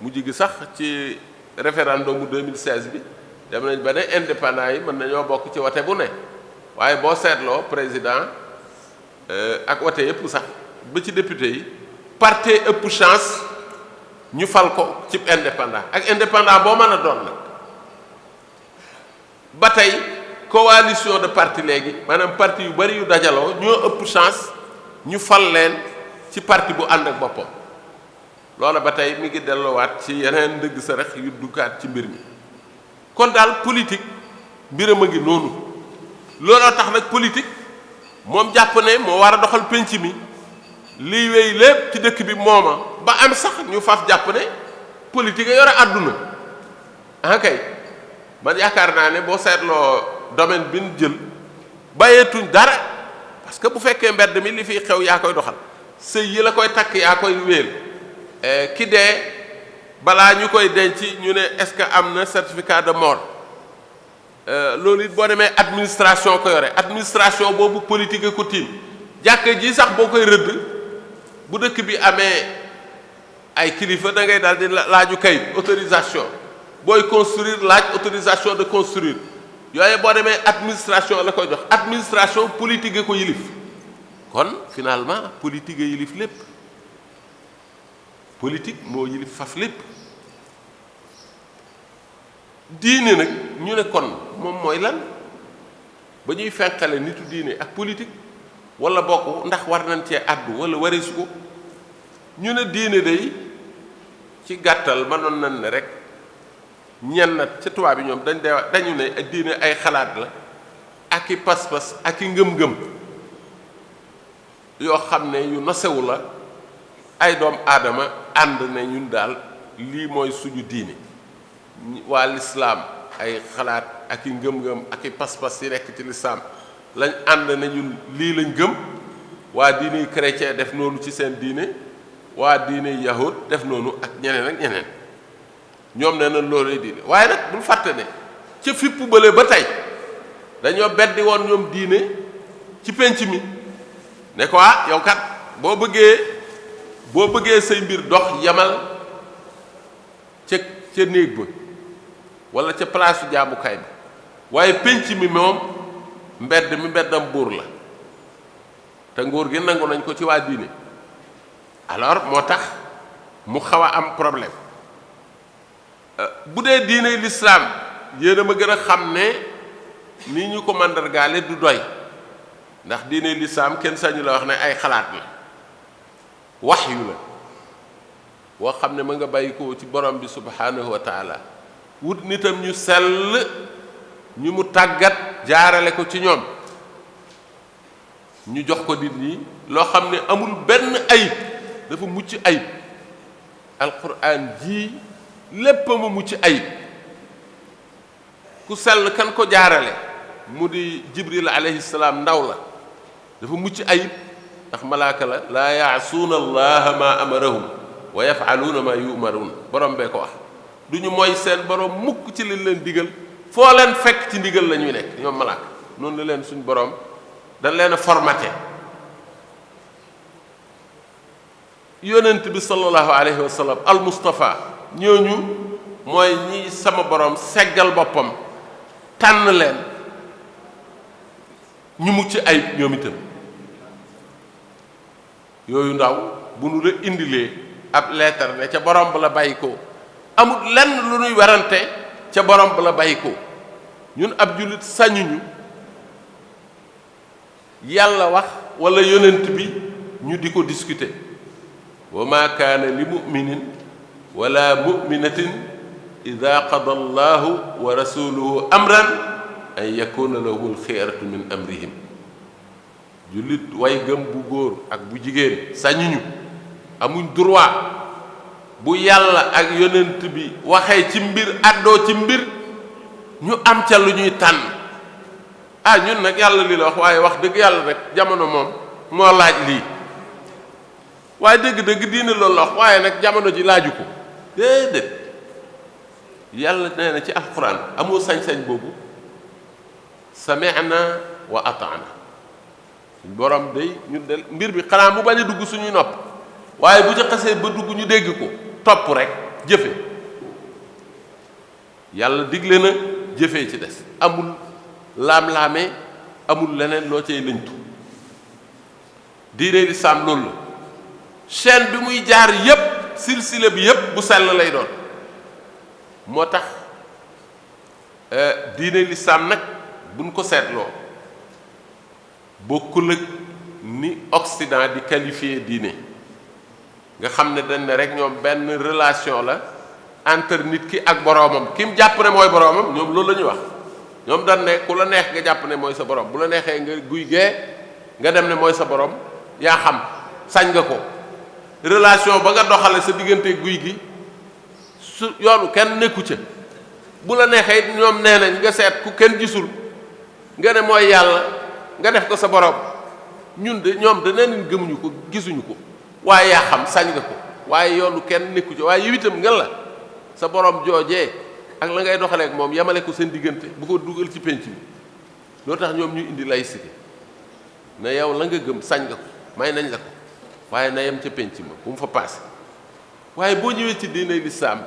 mu jigi sax ci référendum mu 2016 bi dem nañ ba ne indépendant yi mën nañoo bokk ci wote bu ne waaye boo seetloo président ak wote yëpp sax ba ci député yi parti ëpp chance ñu fal ko ci indépendant ak indépendant boo mën a doon nag ba tey coalition de parti léegi maanaam parti yu bari yu dajaloo ñoo ëpp chance ñu fal leen ci parti bu ànd ak boppam loola ba tey mi ngi delloowaat ci yeneen ndëgg sa rex yu duggaat ci mbir mi kon daal politique mbiram a ngi noonu looloo tax nag politique moom jàpp ne moo war a doxal penc mi liy wéy lépp ci dëkk bi mooma ba am sax ñu faf jàpp ne politique a yore àdduna ah kay man yaakaar naa ne boo seetloo domaine bi ñu jël bàyyeetuñ dara parce que bu fekkee mbedd mi li fiy xew yaa koy doxal sëy yi la koy takk yaa koy wéel ki dee balaa ñu koy denc ñu ne est-ce que am na certificat de mort loolu it boo demee administration ko yore administration boobu politique ko tiim jàkka ji sax boo koy rëdd bu dëkk bi amee ay kilifa da ngay daal di laaju kayit autorisation booy construire laaj autorisation de construire yooyu boo demee administration la koy jox administration politique ko yilif kon finalement politique yilif lépp politique moo yilif faf lépp diine nag ñu ne kon moom mooy lan ba ñuy fenqale nitu diine ak politique wala bokk ndax war nañ cee àddu wala warisu ko ñu ne diine day ci gàttal mënoon nañ ne rek ñenn ca tubaab bi ñoom dañu ne diine ay xalaat la ak i pas-pas ak i ngëm-ngëm yoo xam ne yu nosewu la ay doom aadama ànd ne ñun daal lii mooy suñu diine waa lislaam ay xalaat ak i ngëm-ngëm ak i pas-pas yi nekk ci lislaam lañ ànd ne ñun lii lañ gëm waa diine chrétien def noonu ci seen diine waa diine yahud def noonu ak ñeneen ak ñeneen ñoom nee na loolay diine waaye nag bul fàtte ne ca fippu bële ba tey dañoo beddi woon ñoom diine ci penc mi ne ko yow kat boo bëggee say mbir dox yamal ca néeg ba wala ca palaasu jaamukaay bi waaye penc mi moom mbeddam buur la te nguur gi nangu nañ ko ci waa diine alors moo tax mu xaw a am problème bu dee diine l'islam yéen a ma gën a xam ne ni ñu ko màndargaale du doy ndax diine l'islam kenn sañu la wax ne ay xalaat la waxyu la boo xam ne ma nga bàyyi ko ci borom bi subhanahu wa taala wut nitam ñu sell ñu mu tàggat jaarale ko ci ñoom ñu jox ko nit ñi loo xam ne amul benn ayib dafa mucc ayib alquran ji lépp ma mucc ayib ku sell kan ko jaarale mu di jibril alayhi salaam ndaw la dafa mucc ayib ndax malaaka la laa yaasuuna allaha ma amarahum wa yafaluuna ma yumaruun borom bee ko wax du ñu mooy seen borom mukk ci liñ leen digal foo leen fekk ci ndigal la ñuy nekk ñoom malaaka noonu la leen suñ borom dañ leen a formaté yonent bi sallallahu alayhi wa sallam al mustafa ñooñu mooy ñi sama borom seggal boppam tànn leen ñu mucc ayib ñoom itam yooyu ndaw bu nu la indilee ab leetar ne ca borom ba la bàyyi ko amul lenn lu nuy werante ca borom ba la bàyyi ko ñun ab jullit sañuñu yàlla wax wala yonent bi ñu di ko discuter wa ma kaana li muminin wala muminatin ida qada allahu wa rasuluhu amran an yakuna lahum alxiyaratu min amrihim jullit way gëm bu góor ak bu jigéen sañuñu amuñ droit bu yàlla ak yonent bi waxee ci mbir àddoo ci mbir ñu am ca lu ñuy tànn ñun nag yàlla li la wax waaye wax dëgg yàlla rek jamono moom moo laaj lii waaye dëgg-dëgg diine loolu la wax waaye nag jamono ji laaju ko déedéet yàlla nee na ci alquran amoo sañ-sañ boobu sami'na wa ata'na borom day ñun de mbir bi xanaa mu bañ a dugg suñuy nopp waaye bu ci xasee ba dugg ñu dégg ko topp rek jëfe yàlla digle na jëfee ci des amul laam-laamee amul leneen loo cay lëñtu diine lislaam loolu la chaîne bi muy jaar yépp silsile bi yépp bu sell lay doon moo tax diine lislaam nag buñ ko seetloo bokkul ak ni Occident di qualifier diine nga xam ne dañ ne rek ñoom benn relation la entre nit ki ak boroomam ki mu jàpp ne mooy boroomam ñoom loolu la ñuy wax ñoom dañ ne ku la neex nga jàpp ne mooy sa borom bu la neexee nga guy gee nga dem ne mooy sa borom yaa xam sañ nga ko relation ba nga doxale sa diggante guy gi su yoonu kenn nekku ca bu la neexee ñoom nee nañ nga seet ku kenn gisul nga ne mooy yàlla nga def ko sa borom ñun de ñoom de neen gëmuñu ko gisuñu ko waaye yaa xam sañ nga ko waaye yoonu kenn nekku ca waaye yow itam nga la sa borom joojee ak la ngay doxalee ak moom yamale ko seen diggante bu ko dugal ci penc bi loo tax ñoom ñu indi laïcité ne yow la nga gëm sañ nga ko may nañ la ko waaye na yem ca penc ma bu mu fa paase waaye boo ñëwee ci diine lislaam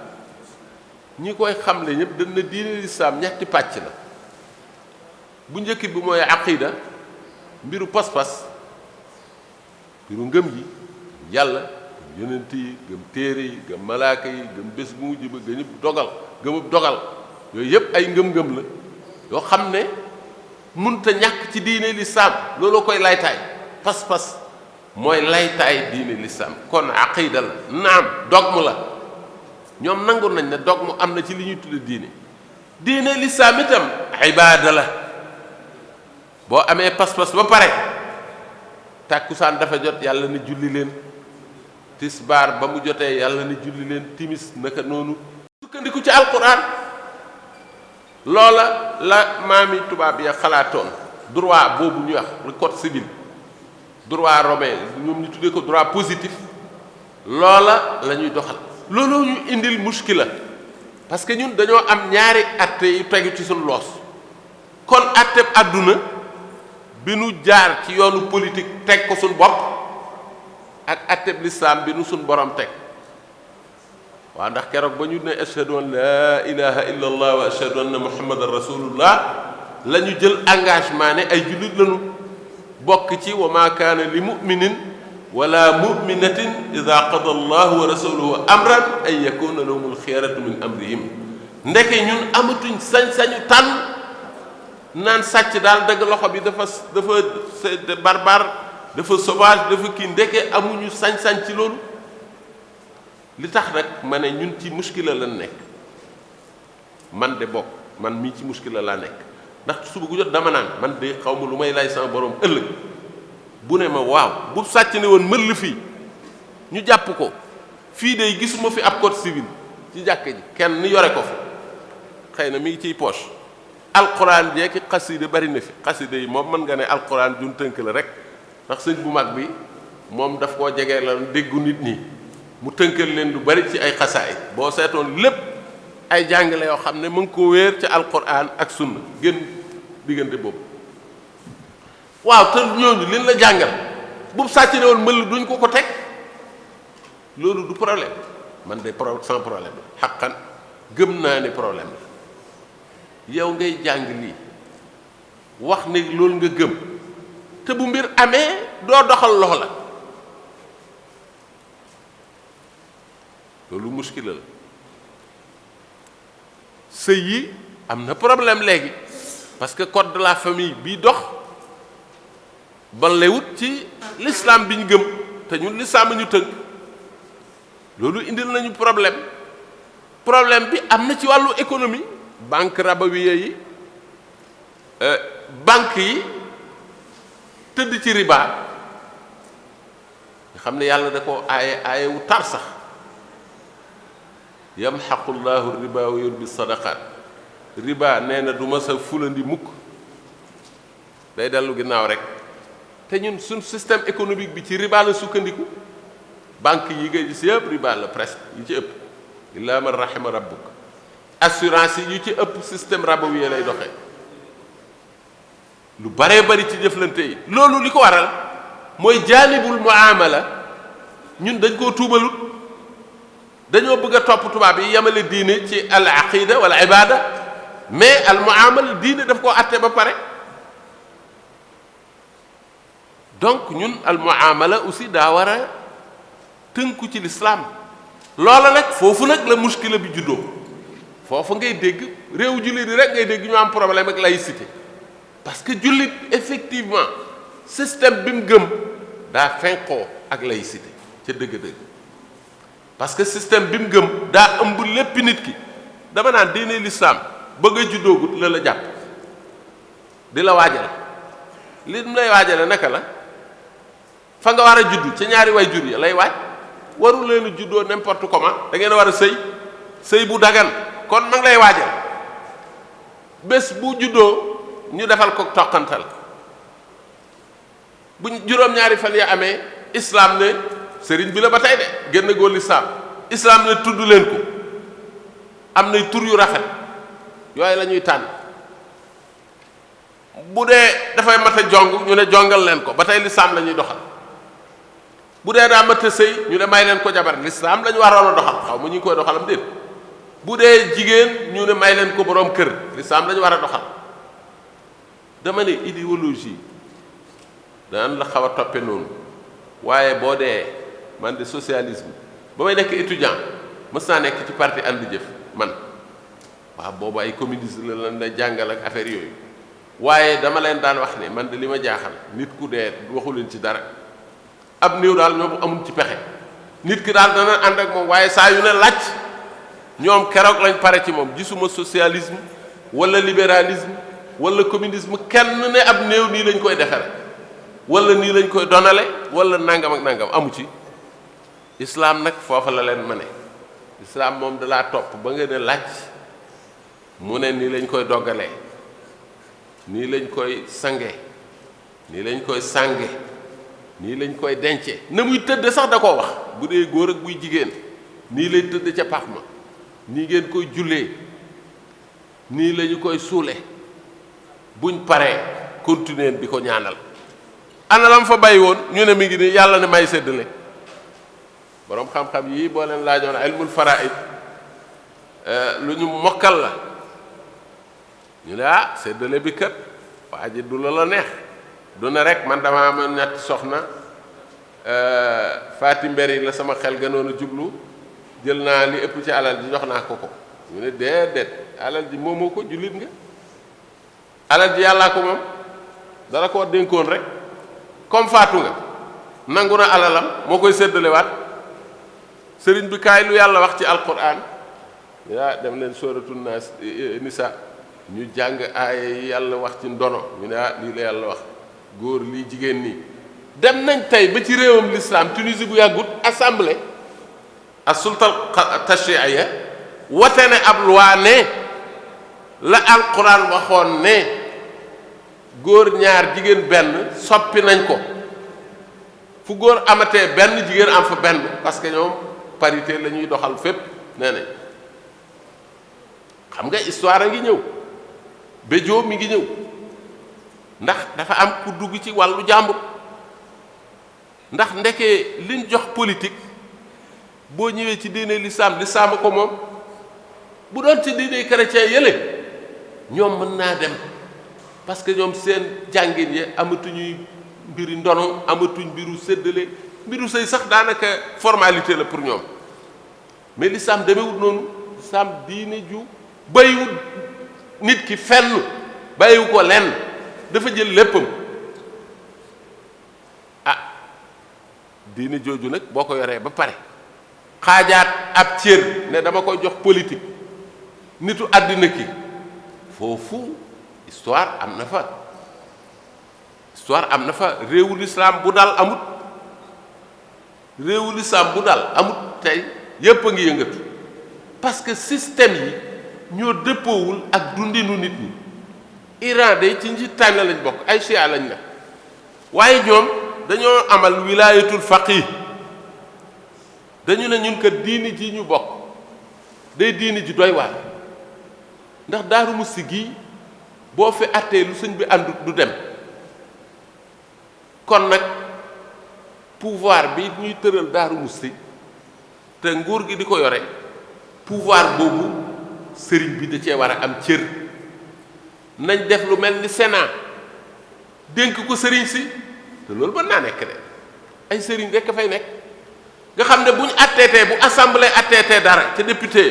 ñi koy xamle ñëpp dañ na diine lislaam ñetti pàcc la bu njëkk bi mooy aqida mbiru pas-pas mbiru ngëm yi yàlla gëm yonent yi gëm téere yi gëm malaaka yi gëm bés bu mujj ba gëmub dogal yooyu yëpp ay ngëm-ngëm la yoo xam ne munta ñàkk ci diine lislaam looloo koy laytaay pas-pas mooy laytaay diine lislaam kon aqida la naam dogme la ñoom nangu nañ ne dogme am na ci li ñuy tudde diine lislaam itam ibaada la boo amee pas-pas ba pare tàkkusaan dafa jot yàlla ne julli leen tisbaar ba mu jotee yàlla ne julli leen timis naka noonu sukkandiku ci alquran loola la maami tubaab ya xalaatoon droit boobu ñuy wax le code civil droit romain ñoom ñu tuddee ko droit positif loola la ñuy doxal loolu ñu indil muskila parce que ñun dañoo am ñaari atte yu tegu ci suñu loos kon atteb àdduna bi nu jaar ci yoonu politique teg ko suñu bopp ak atteb lislaam bi nu suñu borom teg waaw ndax keroog ba ñu ne ashhadu an laa ilaha illa allah wa ashhadu anna muhammadan rasulullah la ñu jël engagement ne ay jullit lañu bokk ci wa ma kaana li muminin wala muminatin ida qada allahu wa rasuluhu amran an yakuna lahumul xiyaratu min amrihim ndeke ñun amatuñ sañ-sañu tànn naan sàcc daal dëgg loxo bi dafa barbare dafa sauvage dafa kii ndeke amuñu sañ-sañ ci loolu li tax nag ma ne ñun ci muskila la nekk man de bokk man mii ci muskila laa nekk ndax suba gu jot dama naan man de xaw ma lu may lay sama borom ëllëg bu ne ma waaw bu sàcc ne woon mël fii ñu jàpp ko fii de gisuma fi ab code civil ci jàkk ji kenn yore ko fi xëy na mi ngi ciy poche alquran jeeki xasida bari na fi xasida yi moom mën nga ne alquran jun tënk la rek ndax sëñ bu mag bi moom daf koo jegee la déggu nit ñi mu tënkal leen lu bari ci ay xasaay boo seetoon lépp ay jàngale yoo xam ne mu ngi ko wéer ci alquran ak sunna gën diggante boobu waaw te ñooñu leen la jàngal bu sàcc ne woon mël duñ ko teg loolu du problème man de sans problème la xaqan gëm naa ne problème la yow ngay jàng lii wax ne loolu nga gëm te bu mbir amee doo doxal loxo la loolu muskila la sëy yi am na problème léegi parce que code de la famille bii dox balewut ci l'islam bi ñu gëm te ñun l'islam ñu tënk loolu indil nañu problème bi am na ci wàllu économie banque rabawiya yi banque yi tëdd ci riba nga xam ne yàlla da ko aaye wu tar sax yamxaqu llahu riba wa yurbi sadaqaat riba nee na du ma sa fulandi mukk day dellu ginnaaw rek te ñun suñ système économique bi ci riba la sukkandiku banque yi nga gis yëpp riba la presque yu ci ëpp illa man rahima rabbuk assurance yi yu ci ëpp système rabawi lay doxee lu baree bari ci jëflante yi loolu li ko waral mooy jaanibul muamala ñun dañ koo tuubalut dañoo bëgg a topp tubaab yi yemale diine ci al aqida wala ibada mais al muamala diine daf koo atte ba pare donc ñun al muamala aussi daa war a tënku ci l'islam loola nag foofu nag la muskila bi juddoo foofu ngay dégg réew jullit yi rek ngay dégg ñu am problème ak laïcité parce que jullit effectivement système bi mu gëm daa fenkoo ak laïcité ca dëgg-dëgg parce que système bi mu gëm daa ëmb lépp nit ki dama naan diine l'islam bëgg a juddoogut la jàpp di la waajal li mu lay waajale naka la fa nga war a juddu ca ñaari way jur ya lay waaj waru leen a juddoo n'importe comment da ngeen a war a sëy bu dagan kon ma ngi lay waajal bés bu juddoo ñu defal ko toqantal bu juróom-ñaari fan ya amee islam ne sëriñ bi la ba tey de génn góor lislaam islam ne tudd leen ko am nay tur yu rafet yooyu la ñuy tànn bu dee dafay mat a jong ñu ne jongal leen ko ba tey lislaam la ñuy doxal bu dee daa mat a sëy ñu ne may leen ko jabar lislaam la ñu waroon a doxal xaw ma ñu ngi koy doxalam déet bu dee jigéen ñu ne may leen ko boroom kër lislaam la ñu war a doxal dama ne idéologie daan la xaw a toppe noonu waaye boo dee man de socialisme ba may nekk étudiant mës naa nekk ci parti ànd jëf man waaw boobu ay communiste la lan la jàngal ak affaire yooyu waaye dama leen daan wax ne man de li ma jaaxal nit ku dee waxu leen ci dara ab néew daal ñoom amul ci pexe nit ki daal dana ànd ak moom waaye saa yu ne laaj ñoom keroog lañ pare ci moom gisuma socialisme wala libéralisme wala communisme kenn ne ab néew nii lañ koy defare wala nii lañ koy donale wala nangam ak nangam amu ci islam nag foofa la leen ma ne islam moom dalaa topp ba nga ne laaj mu ne nii lañ koy doggalee nii lañ koy sange nii lañ koy sànge nii lañ koy dencee na muy tëdd sax da koo wax bu dee góor ak buy jigéen nii lay tëdd ca pax ma nii ngeen koy jullee nii lañu koy suule buñ paree continuer di ko ñaanal ana lam fa bàyyi woon ñu ne mi ngi nii yàlla ne may séddale boroom xam-xam yii boo leen laajoon ilmul faraid lu ñu mokkal la ñu ne séddale bi kat waa ji du la neex du ne rek man dama am ñetti soxna faati mberi la sama xel gënoon a jublu jël naa li ëpp ci alal ji jox naa ko ñu ne déedéet alal ji moomoo ko jullit nga alal ji yàllaa ko moom dara koo dénkoon rek comme faatu nga nangu na alalam moo koy séddalewaat sëriñ bi kaay lu yàlla wax ci alquran dem leen sóoratu nisa ñu jàng aaya yi yàlla wax ci ndono ñu ne lii la yàlla wax góor lii jigéen nii dem nañ tey ba ci réewam l'islam Tunisie bu yàggut assemblée as sultan tashri'iyya wote ne ab loi ne la alquran waxoon ne góor ñaar jigéen benn soppi nañ ko fu góor amatee benn jigéen am fa benn parce que ñoom parité la ñuy doxal fépp nee nañ xam nga histoire a ngi ñëw béjoo mi ngi ñëw ndax dafa am ku dugg ci wàllu jàmbur ndax ndekee liñ jox politique boo ñëwee ci diine lislaam lislaam ko moom bu doon ci diine chrétien yële ñoom mën naa dem parce que ñoom seen jàngin yi amatuñuy mbiri ndono amatuñ mbiru séddale mbiru sëy sax daanaka formalité la pour ñoom mais lislaam demewut noonu lislaam diine ju bàyyiwut nit ki fenn bàyyiwu ko lenn dafa jël léppam diine jooju nag boo ko yoree ba pare xaajaat ab cër ne dama koy jox politique nitu àddina ki foofu histoire am na fa histoire am na fa réewu lislaam bu dal amut réewu lislaam bu dal amut tey yépp a ngi yëngatu parce que système yi ñoo dëppoowul ak dundinu nit ñi. Iran day ci nji tànn lañ bokk ay chia lañ la waaye ñoom dañoo amal wilaayatul faqih dañu ne ñun kat diini ji ñu bokk day diini ji doy waar ndax Daaru Musti gi boo fi attee lu sëñ bi àndut du dem kon nag pouvoir bi ñuy tëral Daaru Musti te nguur gi di ko yore pouvoir boobu sëriñ bi da cee war a am cër nañ def lu mel ni Sénat dénk ko sëriñ si te loolu mën naa nekk de ay sëriñ rekk fay nekk nga xam ne bu ñu atteetee bu assemblée atteetee dara ca député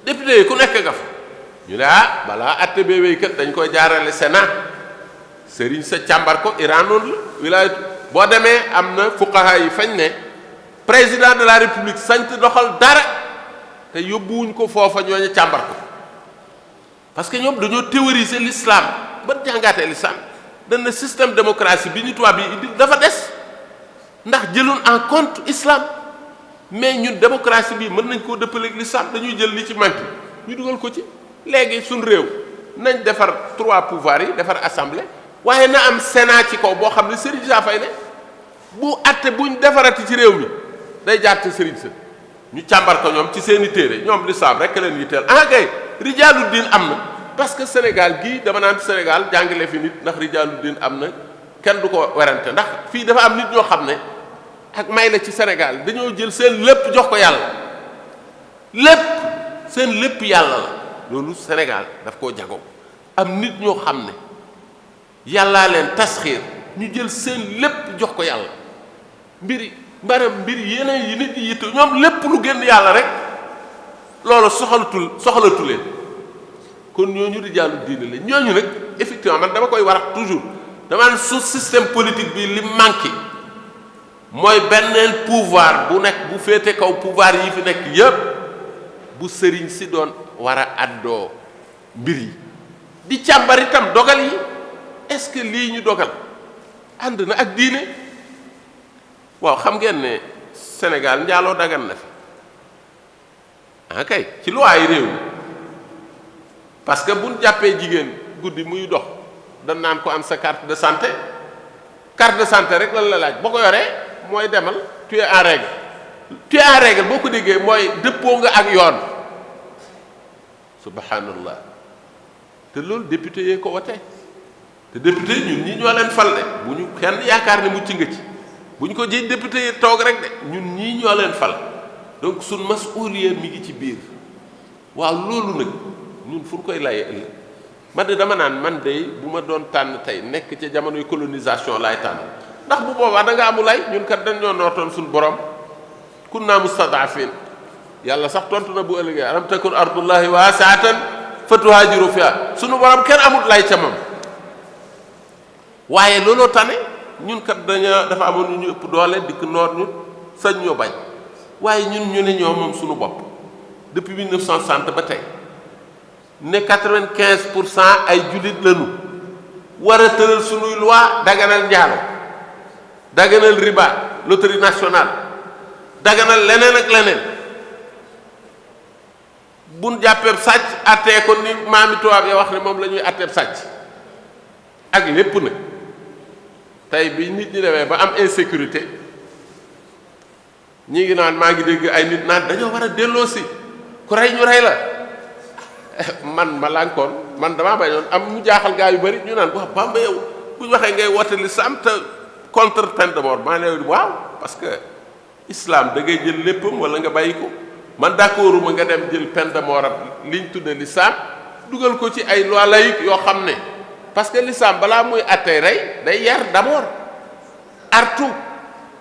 yi ku nekk nga fa ñu ne balaa atte bee wéy kat dañ koy jaarale Sénat sëriñ sa càmbar ko Iran noonu la wilaayatu boo demee am na fuqaha yi fañ ne président de la république sañt doxal dara te yóbbuwuñ ko foofa ñooñu càmbar ko parce que ñoom dañoo théoriser l'islam ba jàngaatee l'islam dañ ne système démocratie bi ñu tubaab yi indi dafa des ndax jëloon en compte islam mais ñun démocratie bi mën nañ koo dëppaleeg l'islam dañuy jël li ci manqué ñu dugal ko ci léegi suñ réew nañ defar 3 pouvoirs yi defar assemblée waaye na am sénat ci kaw boo xam ne sëriñ saa fay ne bu atte buñ defarati ci réew mi day jaar ci sëriñ sa ñu càmbar ko ñoom ci seeni téere ñoom l'islam rek leen yitteel kay rijaalu diin am na parce que Sénégal gii dama naan Sénégal jàngale fi nit ndax rijaalu diin am na kenn du ko werante ndax fii dafa am nit ñoo xam ne ak may la ci Sénégal dañoo jël seen lépp jox ko yàlla lépp seen lépp yàlla la loolu Sénégal daf koo jagoo am nit ñoo xam ne yàllaa leen tasxiir ñu jël seen lépp jox ko yàlla mbir yeneen yi nit ñi yitte ñoom lépp lu génn yàlla rek loolu soxlatu leen kon ñooñu rijaalu diine la ñooñu nag effectivement man dama koy wax toujours dama ne su système politique bi li manqué mooy benneen pouvoir bu nekk bu féete kaw pouvoir yi fi nekk yépp bu sëriñ si doon war a àddoo mbir yi di càmbar itam dogal yi est-ce que lii ñu dogal ànd na ak diine waaw xam ngeen ne Sénégal njaaloo dagan na fi kay ci luwaayu réew mi parce que buñ jàppee jigéen guddi muy dox dañ naan ko am sa carte de santé rek lan la laaj boo ko yoree mooy demal tu es en règle boo ko déggee mooy dëppoo nga ak yoon subhanallah te loolu député yee ko wote te député ñun ñii ñoo leen fal de bu ñu kenn yaakaar ne mucc nga ci bu ñu ko jiy député yi toog rek de ñun ñii ñoo leen fal donc suñ masuuliya mi ngi ci biir waaw loolu nag ñun fu ñu koy layee ëllëg man de dama naan man de bu ma doon tànn tey nekk ca jamonoy colonisation laay tànn ndax bu boobaa da nga amul lay ñun kat dañ ñoo nootoon suñu borom kunna mustadafin yàlla sax tontu na bu ëllëgee alam takun ardullahi waasi'atan fatuhaajiru fiha suñu borom kenn amul lay ca moom waaye looloo tane ñun kat dafa amoon ñu ëpp doole dikk noor ñu sañ ñoo bañ waaye ñun ñu ne ñoo moom suñu bopp depuis 1960 ba tey ne 95% ay jullit lañu war a tëral suñuy loi daganal njaalo daganal riba loterie nationale daganal leneen ak leneen buñ jàppeeb sàcc attee ko ni maami tubaab ya wax ne moom la ñuy atteeb sàcc ak lépp nag tey bi nit ñi demee ba am insécurité ñi ngi naan maa ngi dégg ay nit naan dañoo war a delloo si ku rey ñu rey la man ma lànkoon man damaa bañoon am mu jaaxal gaa yu bari ñu naan waaw Bamba yow bu ñu waxee ngay woote l'islam te contre peine de mort maa ne waaw parce que islam da ngay jël léppam wala nga bàyyi ko man d'accorduma nga dem jël peine de mort liñ tudde l'islam dugal ko ci ay loi laïque yoo xam ne parce que l'islam balaa muy attey rey day yar d'abord artu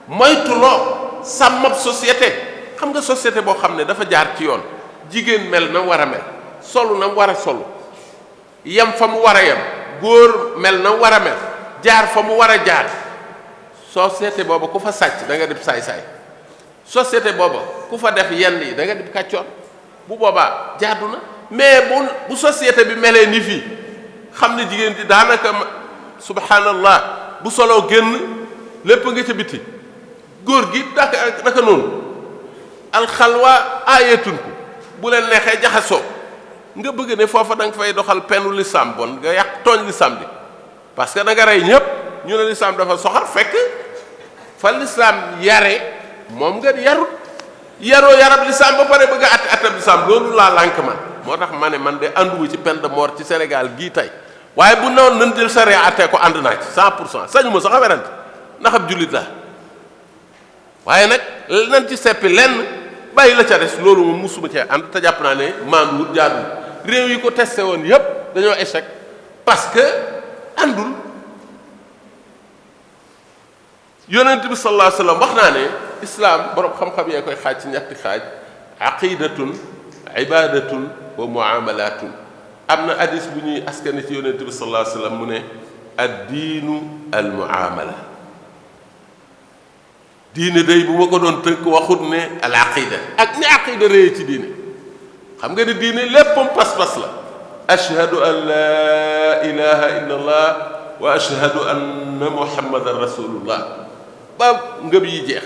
moytuloo sàmmab société xam nga société boo xam ne dafa jaar ci yoon jigéen mel na war a mel solu na war a solu yem fa mu war a yem góor mel na war a mel jaar fa mu war a jaar société booba ku fa sàcc da nga def saay-saay société booba ku fa def yenn yi da nga def kàccoon bu boobaa jaadu na mais bu société bi melee ni fii xam ne jigéen di daanaka subhanallah bu soloo génn lépp nga ca biti góor gi naka noonu alxalwa aayatun ko bu leen neexee jaxasoo nga bëgg ne foofa da nga fay doxal penu lislaam bon nga yàq tooñ lislaam bi parce que da nga rey ñépp ñu ne lislaam dafa soxar fekk fa lislaam yare moom nga yaroo yarab lislaam ba pare bëgg a atab lislaam loolu laa lànk man moo tax ma ne man de ànduma ci peine de mort ci Sénégal gii tey waaye bu newoon nañ jël sariya attee ko ànd naa ci 100% sañu ma sax a werante ndax ab jullit la waaye nag nañ ci seppi lenn bàyyi la ca des loolu moom musuma cee ànd te jàpp naa ne maanduwut jaadul réew yi ko testé woon yépp dañoo échec parce que àndul yonent bi sallallahu alayhi wasallam wax naa ne islaam borom xam-xam yee koy xaaj ci ñetti xaaj aqidatun ibadatun wa muamalatun am na hadis bu ñuy askane ci yonent bi sallallahu alayhi wasallam mu ne ad-diinu al muamala diine day bu ma ko doon tënk waxut ne al aqida ak ni aqida réye ci diine xam nga ne diine léppam pas-pas la ashhadu an la ilaha illa allah wa ashhadu anna muhammadan rasulullah ba ngëm yi jeex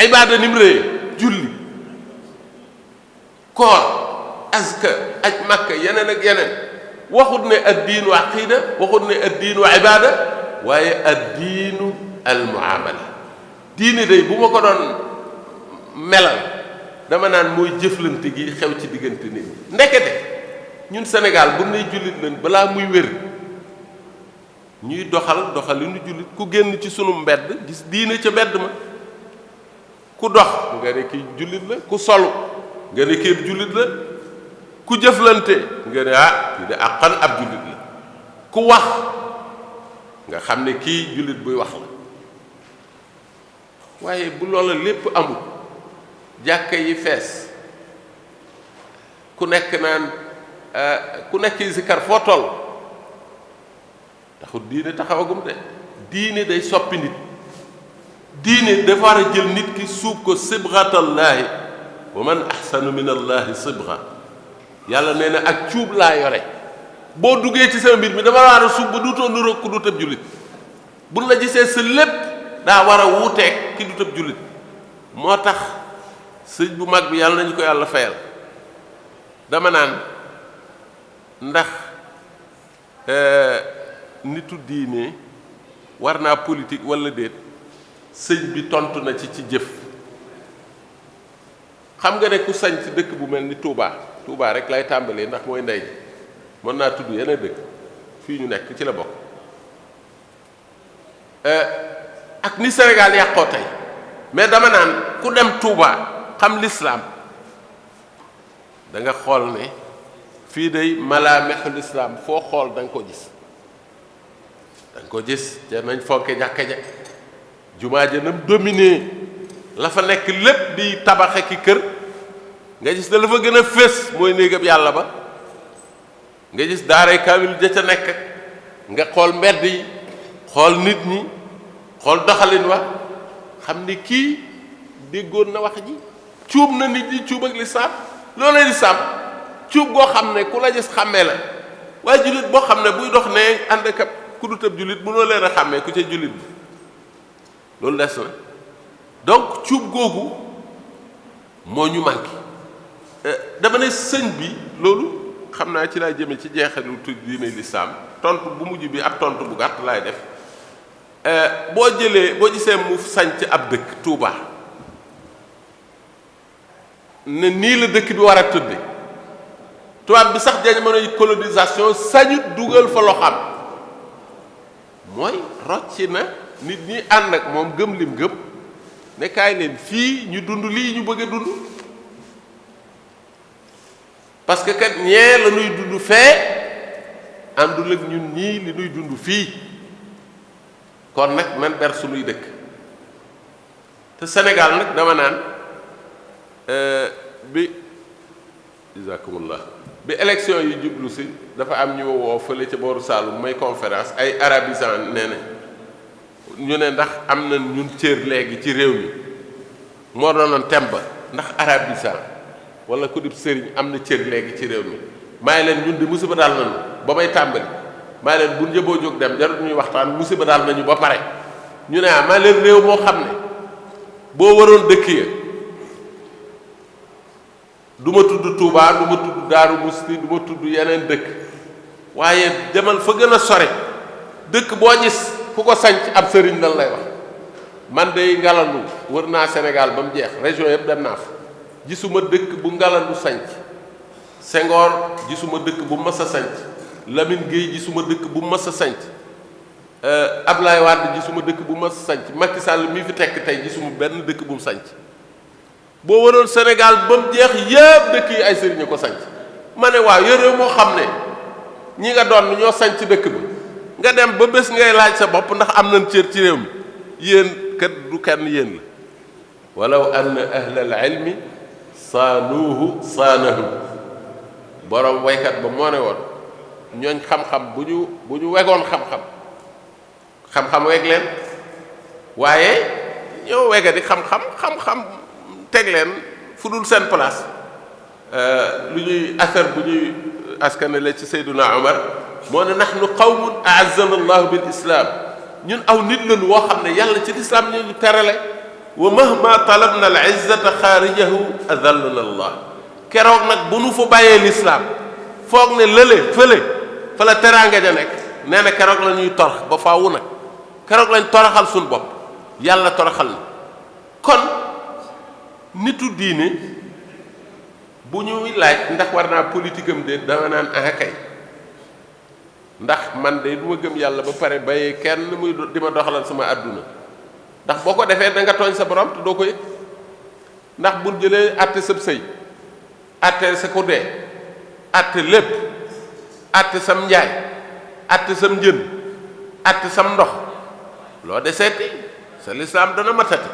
ibaada nim réye julli koor azka aj makka yeneen ak yeneen waxut ne ad-diinu aqida waxut ne ad-diinu ibaada waaye ad-diinu al muamala diine day bu ma ko doon melal dama naan mooy jëflante gi xew ci diggante nit ñi ndekete ñun Sénégal bu nay jullit leen balaa muy wér ñuy doxal li ñu jullit ku génn ci sunu mbedd gis diine ca mbedd ma ku dox nga ne kii jullit la ku solu nga ne kii jullit la ku jëflante nga ne kii de àqan ab jullit la ku wax nga xam ne kii jullit buy wax la waaye bu loola lépp amul jàkka yi fees ku nekk naan ku nekk zikar foo toll taxul diine taxawagum de diine day soppi nit diine dafa war a jël nit ki suub ko sibghatallaahi wa man ahsanu min allaahi sibgha yàlla nee na ak cuub laa yore boo duggee ci sama mbir mi dama war a suub ba duutoo niroog ku du tëb jullit buñ la gisee sa lépp daa war a wuuteeg ki du tëb jullit moo tax sëñ bu mag bi yàlla nañu ko yàlla fayal dama naan ndax nitu diine war naa politique walla déet sëñ bi tontu na ci jëf xam nga ne ku sañ ci dëkk bu mel ni Touba rek lay tàmbalee ndax mooy ndey ji mën naa tudd yeneen dëkk fii ñu nekk ci la bokk ak ni Sénégal yàqoo tey mais dama naan ku dem Touba xam l'islam da nga xool ne fii day malaamexul islam foo xool da nga ko gis te nañ fonke jàkka ja jumaa ja nam dominé la fa nekk lépp di tabaxe ki kër nga gis ne la fa gën a fés mooy néegab yàlla ba nga gis daaray kaamil ja ca nekk nga xool mbedd yi xool nit ñi xool doxalin wa xam ni kii déggoon na wax ji cuub na nit ñi cuub ak lislaam loolay lislaam cuub goo xam ne ku la gis xàmmee la waaye jullit boo xam ne buy dox ne ànd ak ku du tëb jullit mënoo leen a xàmmee ku ca jullit bi loolu des na donc cuub googu moo ñu manqué dama ne sëñ bi loolu xam naa ci laa jëme ci jeexalu tudd diine lislaam tontu bu mujj bi ab tontu bu gàtt laay def boo gisee mu sañc ab dëkk Touba ne nii la dëkk bi war a tëdde tubaab bi sax jamonoy colonisation sañut dugal fa loxam mooy rocci na nit ñi ànd ak moom gëm lim gëm ne kaay leen fii ñu dund lii ñu bëgg a dund parce que kat ñee la ñuy dund fee àndul ak ñun ñii li ñuy dund fii kon nag nan ber suñuy dëkk te Sénégal nag dama naan bi jazakumullah bi élection yi jublu si dafa am ñu woo fële ca booru Saalum may conférence ay arabisants nee na ñu ne ndax am na ñun cër léegi ci réew mi moo doonoon temba ndax arabisant wala ku dib sëriñ am na cër léegi ci réew mi may leen ñun di musiba daal nañu ba may tàmbali maa leen bu njëboo jóg dem jarul ñuy waxtaan musiba daal nañu ba pare ñu ne maa leen réew moo xam ne boo waroon dëkk ya du ma tudd Touba du ma tudd Daaru Musti du ma tudd yeneen dëkk waaye demal fa gën a sore dëkk boo gis ku ko sanc ab sëriñ lan lay wax. man de Ngalandu wër naa Sénégal ba mu jeex région yëpp dem naa fa gisuma dëkk bu Ngalandu sanc Senghor gisuma dëkk bu mas a sanc Lamine Gueye gisuma dëkk bu mas a sanc Ablaye Wade gisuma dëkk bu mas a sanc Macky Sall mi fi tekk tey gisuma benn dëkk bu mu sanc boo waroon Sénégal ba mu jeex yëpp dëkk yi ay sëriñ ko sanc ma ne waaw réew moo xam ne ñi nga doon ñoo sanc dëkk ba nga dem ba bés ngay laaj sa bopp ndax am nañ cër ci réew mi yéen kat du kenn yéen la walaw anna ahlal ilmi saanuuhu saanahu borom waykat ba moo ne woon ñooñ xam-xam bu ñu wegoon xam-xam weg leen waaye ñoo wega di xam-xam teg leen fu dul seen place lu ñuy asar bu ñuy askanale ci Seyduna Omar moo ne nahnu qawmun a'azzana allahu bil islam ñun aw nit lañu woo xam ne yàlla ci lislaam ñu terale wa mahma talabna al izzata xaarijahu adallana allah keroog nag bu nu fa bàyyee lislaam foog ne fële fa la teraanga ja nekk nee na keroog la ñuy torox ba faawu nag keroog lañ toroxal suñu bopp yàlla toroxal na kon nitu diine bu ñuy laaj ndax war naa politique am de dama naan kay ndax man de du ma gëm yàlla ba pare bàyyi kenn muy di ma doxalal sama àdduna ndax boo ko defee da nga tooñ sa borom te doo ko yëg ndax bul jëlee àtte sab sëy àtte sa ko dee àtte lépp àtte sam njaay àtte sam njën àtte sam ndox loo de seeti sa lislaam dana matati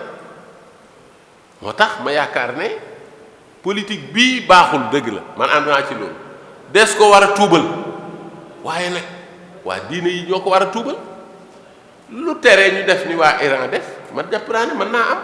moo tax ma yaakaar ne politique bii baaxul dëgg la man ànd naa ci loolu des ko war a tuubal waaye nag waa diine yi ñoo ko war a tuubal lu tere ñu def ni waa Iran def man jàpp naa ne mën naa am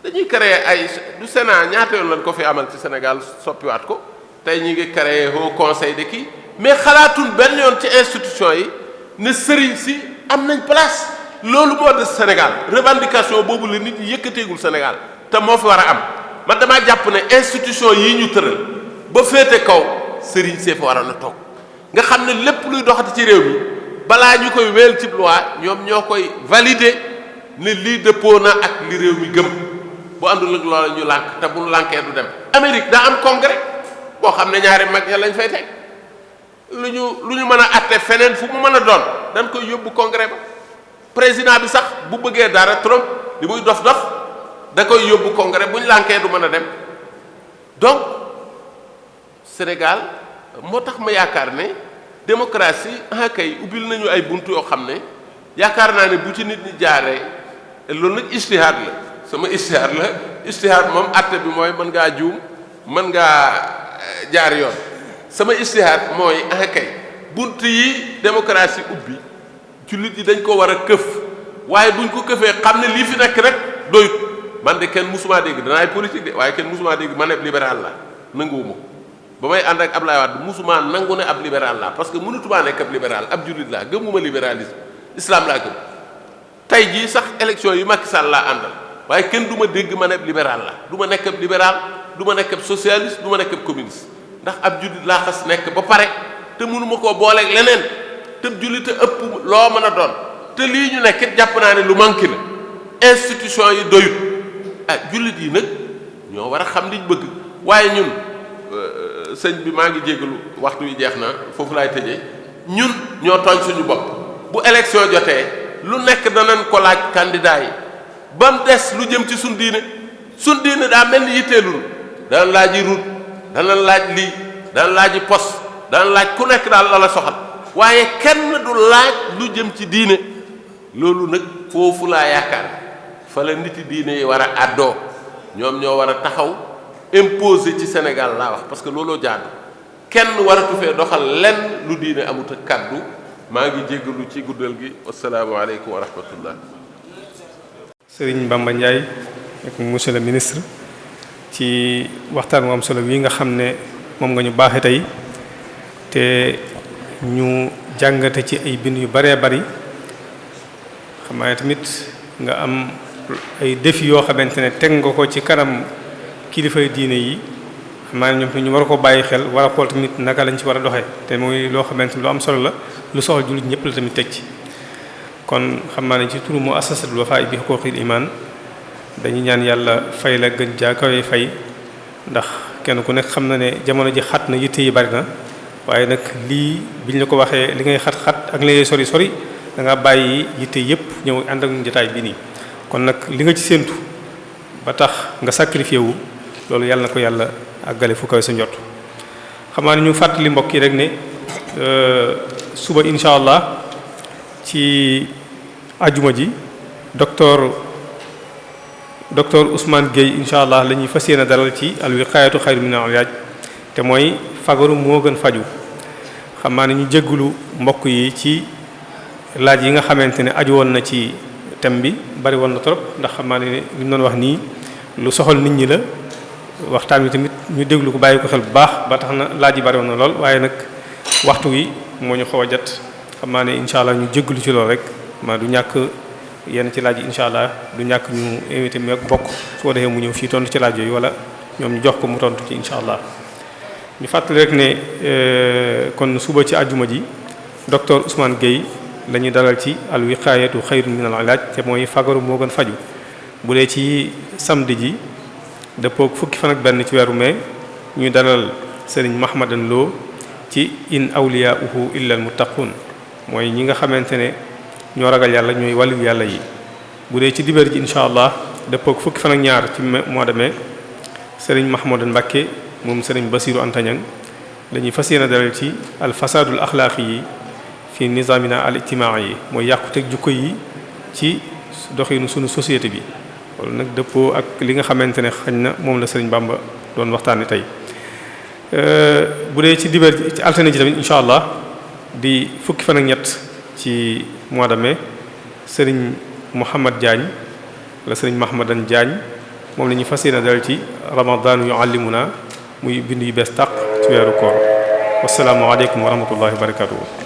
dañuy créer ay du Sénat ñaata yoon lañ ko fi amal ci Sénégal soppiwaat ko tey ñu ngi créer haut conseil de kii mais xalaatul benn yoon ci institution yi ne sëriñ si am nañ place loolu moo des Sénégal revendication boobu la nit ñi yëkkateegul Sénégal te moo fi war a am man damaa jàpp ne institution yii ñu tëral ba féete kaw sëriñ see fa waroon a toog nga xam ne lépp luy doxati ci réew mi balaa ñu koy wéel ci loi ñoom ñoo koy valider ne lii dëppoo na ak li réew mi gëm bu àndul ak loola ñu lànk te bu ñu lànkee du dem. Amérique daa am congrès boo xam ne ñaari mag ña lañ fay teg lu ñu mën a atte feneen fu mu mën a doon dañ koy yóbbu congrès ba président bi sax bu bëggee dara Trump li muy dof-dof da koy yóbbu congrès bu ñu lànkee du mën a dem donc Sénégal. moo tax ma yaakaar ne démocratie kay ubbil nañu ay buntu yoo xam ne yaakaar naa ne bu ci nit ñi jaaree loolu nag istihaad la sama istihaad moom atte bi mooy mën ngaa juum mën ngaa jaar yoon sama istihaad mooy kay bunt yi démocratie ubbi jullit yi dañ ko war a këf waaye buñ ko këfee xam ne lii fi nekk rek doyut man de kenn musuma dégg danaay politique de waaye kenn musuma dégg ma ne libéral la nanguwuma ko ba may ànd ak Ablaye Wade musuma nangu ne ab libéral la parce que mënutuma nekk ab libéral ab jullit laa gëmuma libéralisme islam laa gëm tey jii sax élection yi Macky Sall laa àndal waaye kenn du ma dégg ma ne ab libéral la du ma nekk ab libéral du ma nekk ab socialiste du ma nekk ab communiste ndax ab jullit laa xas nekk ba pare te mënuma koo booleeg leneen te jullit a ëpp loo mën a doon te lii ñu nekk jàpp naa ne lu manqué la institution yi doyut jullit yi nag ñoo war a xam liñ bëgg waaye ñun sëñ bi maa ngi jégalu waxtu wi jeex na foofu laay tëjee ñun ñoo tooñ suñu bopp bu élection jotee lu nekk danañ ko laaj candidat yi ba mu des lu jëm ci suñ diine daa mel ni yitteelul danañ laaj yi route danañ laaj lii danañ laaj yi poste danañ laaj ku nekk daal la soxal waaye kenn du laaj lu jëm ci diine loolu nag foofu laa yaakaar fa la niti diine yi war a àddoo ñoom ñoo war a taxaw imposé ci Sénégal laa wax parce que looloo jaadu kenn waratu fee doxal lenn lu diine amut ak kàddu maa ngi jéggalu ci guddal gi asalaamaaleykum wa rahmatullah. Serigne Bamba Ndiaye ak monsieur le ministre ci waxtaan mu am solo wi nga xam ne moom nga ñu baaxee tey te ñu jàngate ci ay bind yu baree bari xam naa tamit nga am ay défi yoo xamante ne teg nga ko ci kanam kilifay diine yi xam naa ñoom ñu war ko bàyyi xel war a xool tamit naka lañ ci war a doxee te mooy loo xamante ne lu am solo la lu soxal jullit ñëpp la tamit teg ci. kon xam naa ne ci turu mu assasatul Wafa bi huquqil iman dañuy ñaan yàlla fay la gën jaa kawe fay ndax kenn ku nekk xam na ne jamono ji xat na yitte yi bari na waaye nag lii biñ la ko waxee li ngay xat-xat ak li ngay sori sori da nga bàyyi yitte yëpp ñëw ànd ak jotaay bi nii. kon nag li nga ci séentu ba tax nga sacrifié wu loolu yàlla na ko yàlla àggale fu kawe sa njot xam naa ne ñu fàttali mbokk yi rek ne suba incha allah ci ajuma ji docteur Ousmane Gueye incha allah la ñuy fas yéene dalal ci alwiqaayatu xayrun min al-ilaaj te mooy fagaru moo gën faju xam naa ne ñu jéggulu mbokk yi ci laaj yi nga xamante ne aju woon na ci thème bi bari woon na trop ndax xam naa ne li ñu doon wax nii lu soxal nit ñi la waxtaan wi tamit ñu déglu ko bàyyi ko xel bu baax ba tax na laaj yi bari woon na lool waaye nag waxtu wi moo ñu xaw a jot xam naa ne incha allah ñu jéggulu ci lool rek maa du ñàkk yenn ci laaj yi incha allah du ñàkk ñu invité mi ak bokk su ko defee mu ñëw fii tontu ci laaj yooyu wala ñoom ñu jox ko mu tontu ci incha allah ñu fàttali rek ne kon suba ci àjjuma ji docteur Ousmane Gueye la ñuy dalal ci al wiqaayatu xayrun min al ilaaj te mooy fagaru moo gën faju bu dee ci samedi ji dëppook fukki fan ak benn ci weeru mai ñuy dalal sëriñ Mahmadan Lo ci in awliyaa'uhu illa al muttaqun mooy ñi nga xamante ne ñoo ragal yàlla ñooy wàllu yàlla yi. bu dee ci dibeer ji incha allah dëppook fukki fan ak ñaar ci mois de mai sëriñ Mahmadan Mbakke moom sëriñ Basiru Antañang la ñuy fas yéene dalal ci al fasadul axlaaqi yi fi nizamina al ijtimaai yi mooy yàquteg jukko yi ci doxinu sunu société bi loolu nag dëppoo ak li nga xamante ne xañ na moom la sëriñ Bamba doon waxtaane tey bu dee ci dibeer ci altine ji tamit incha allah di fukki fan ak ñett ci mois de mai sëriñ Mouhamad Diagne wala sëriñ Mahmadan Diagne moom la ñuy fas yéene dalal ci ramadanu yuallimuna muy bind yu bees tàq ci weeru koor wasalaamu aleykum wa rahmatullahi wa barakatuhu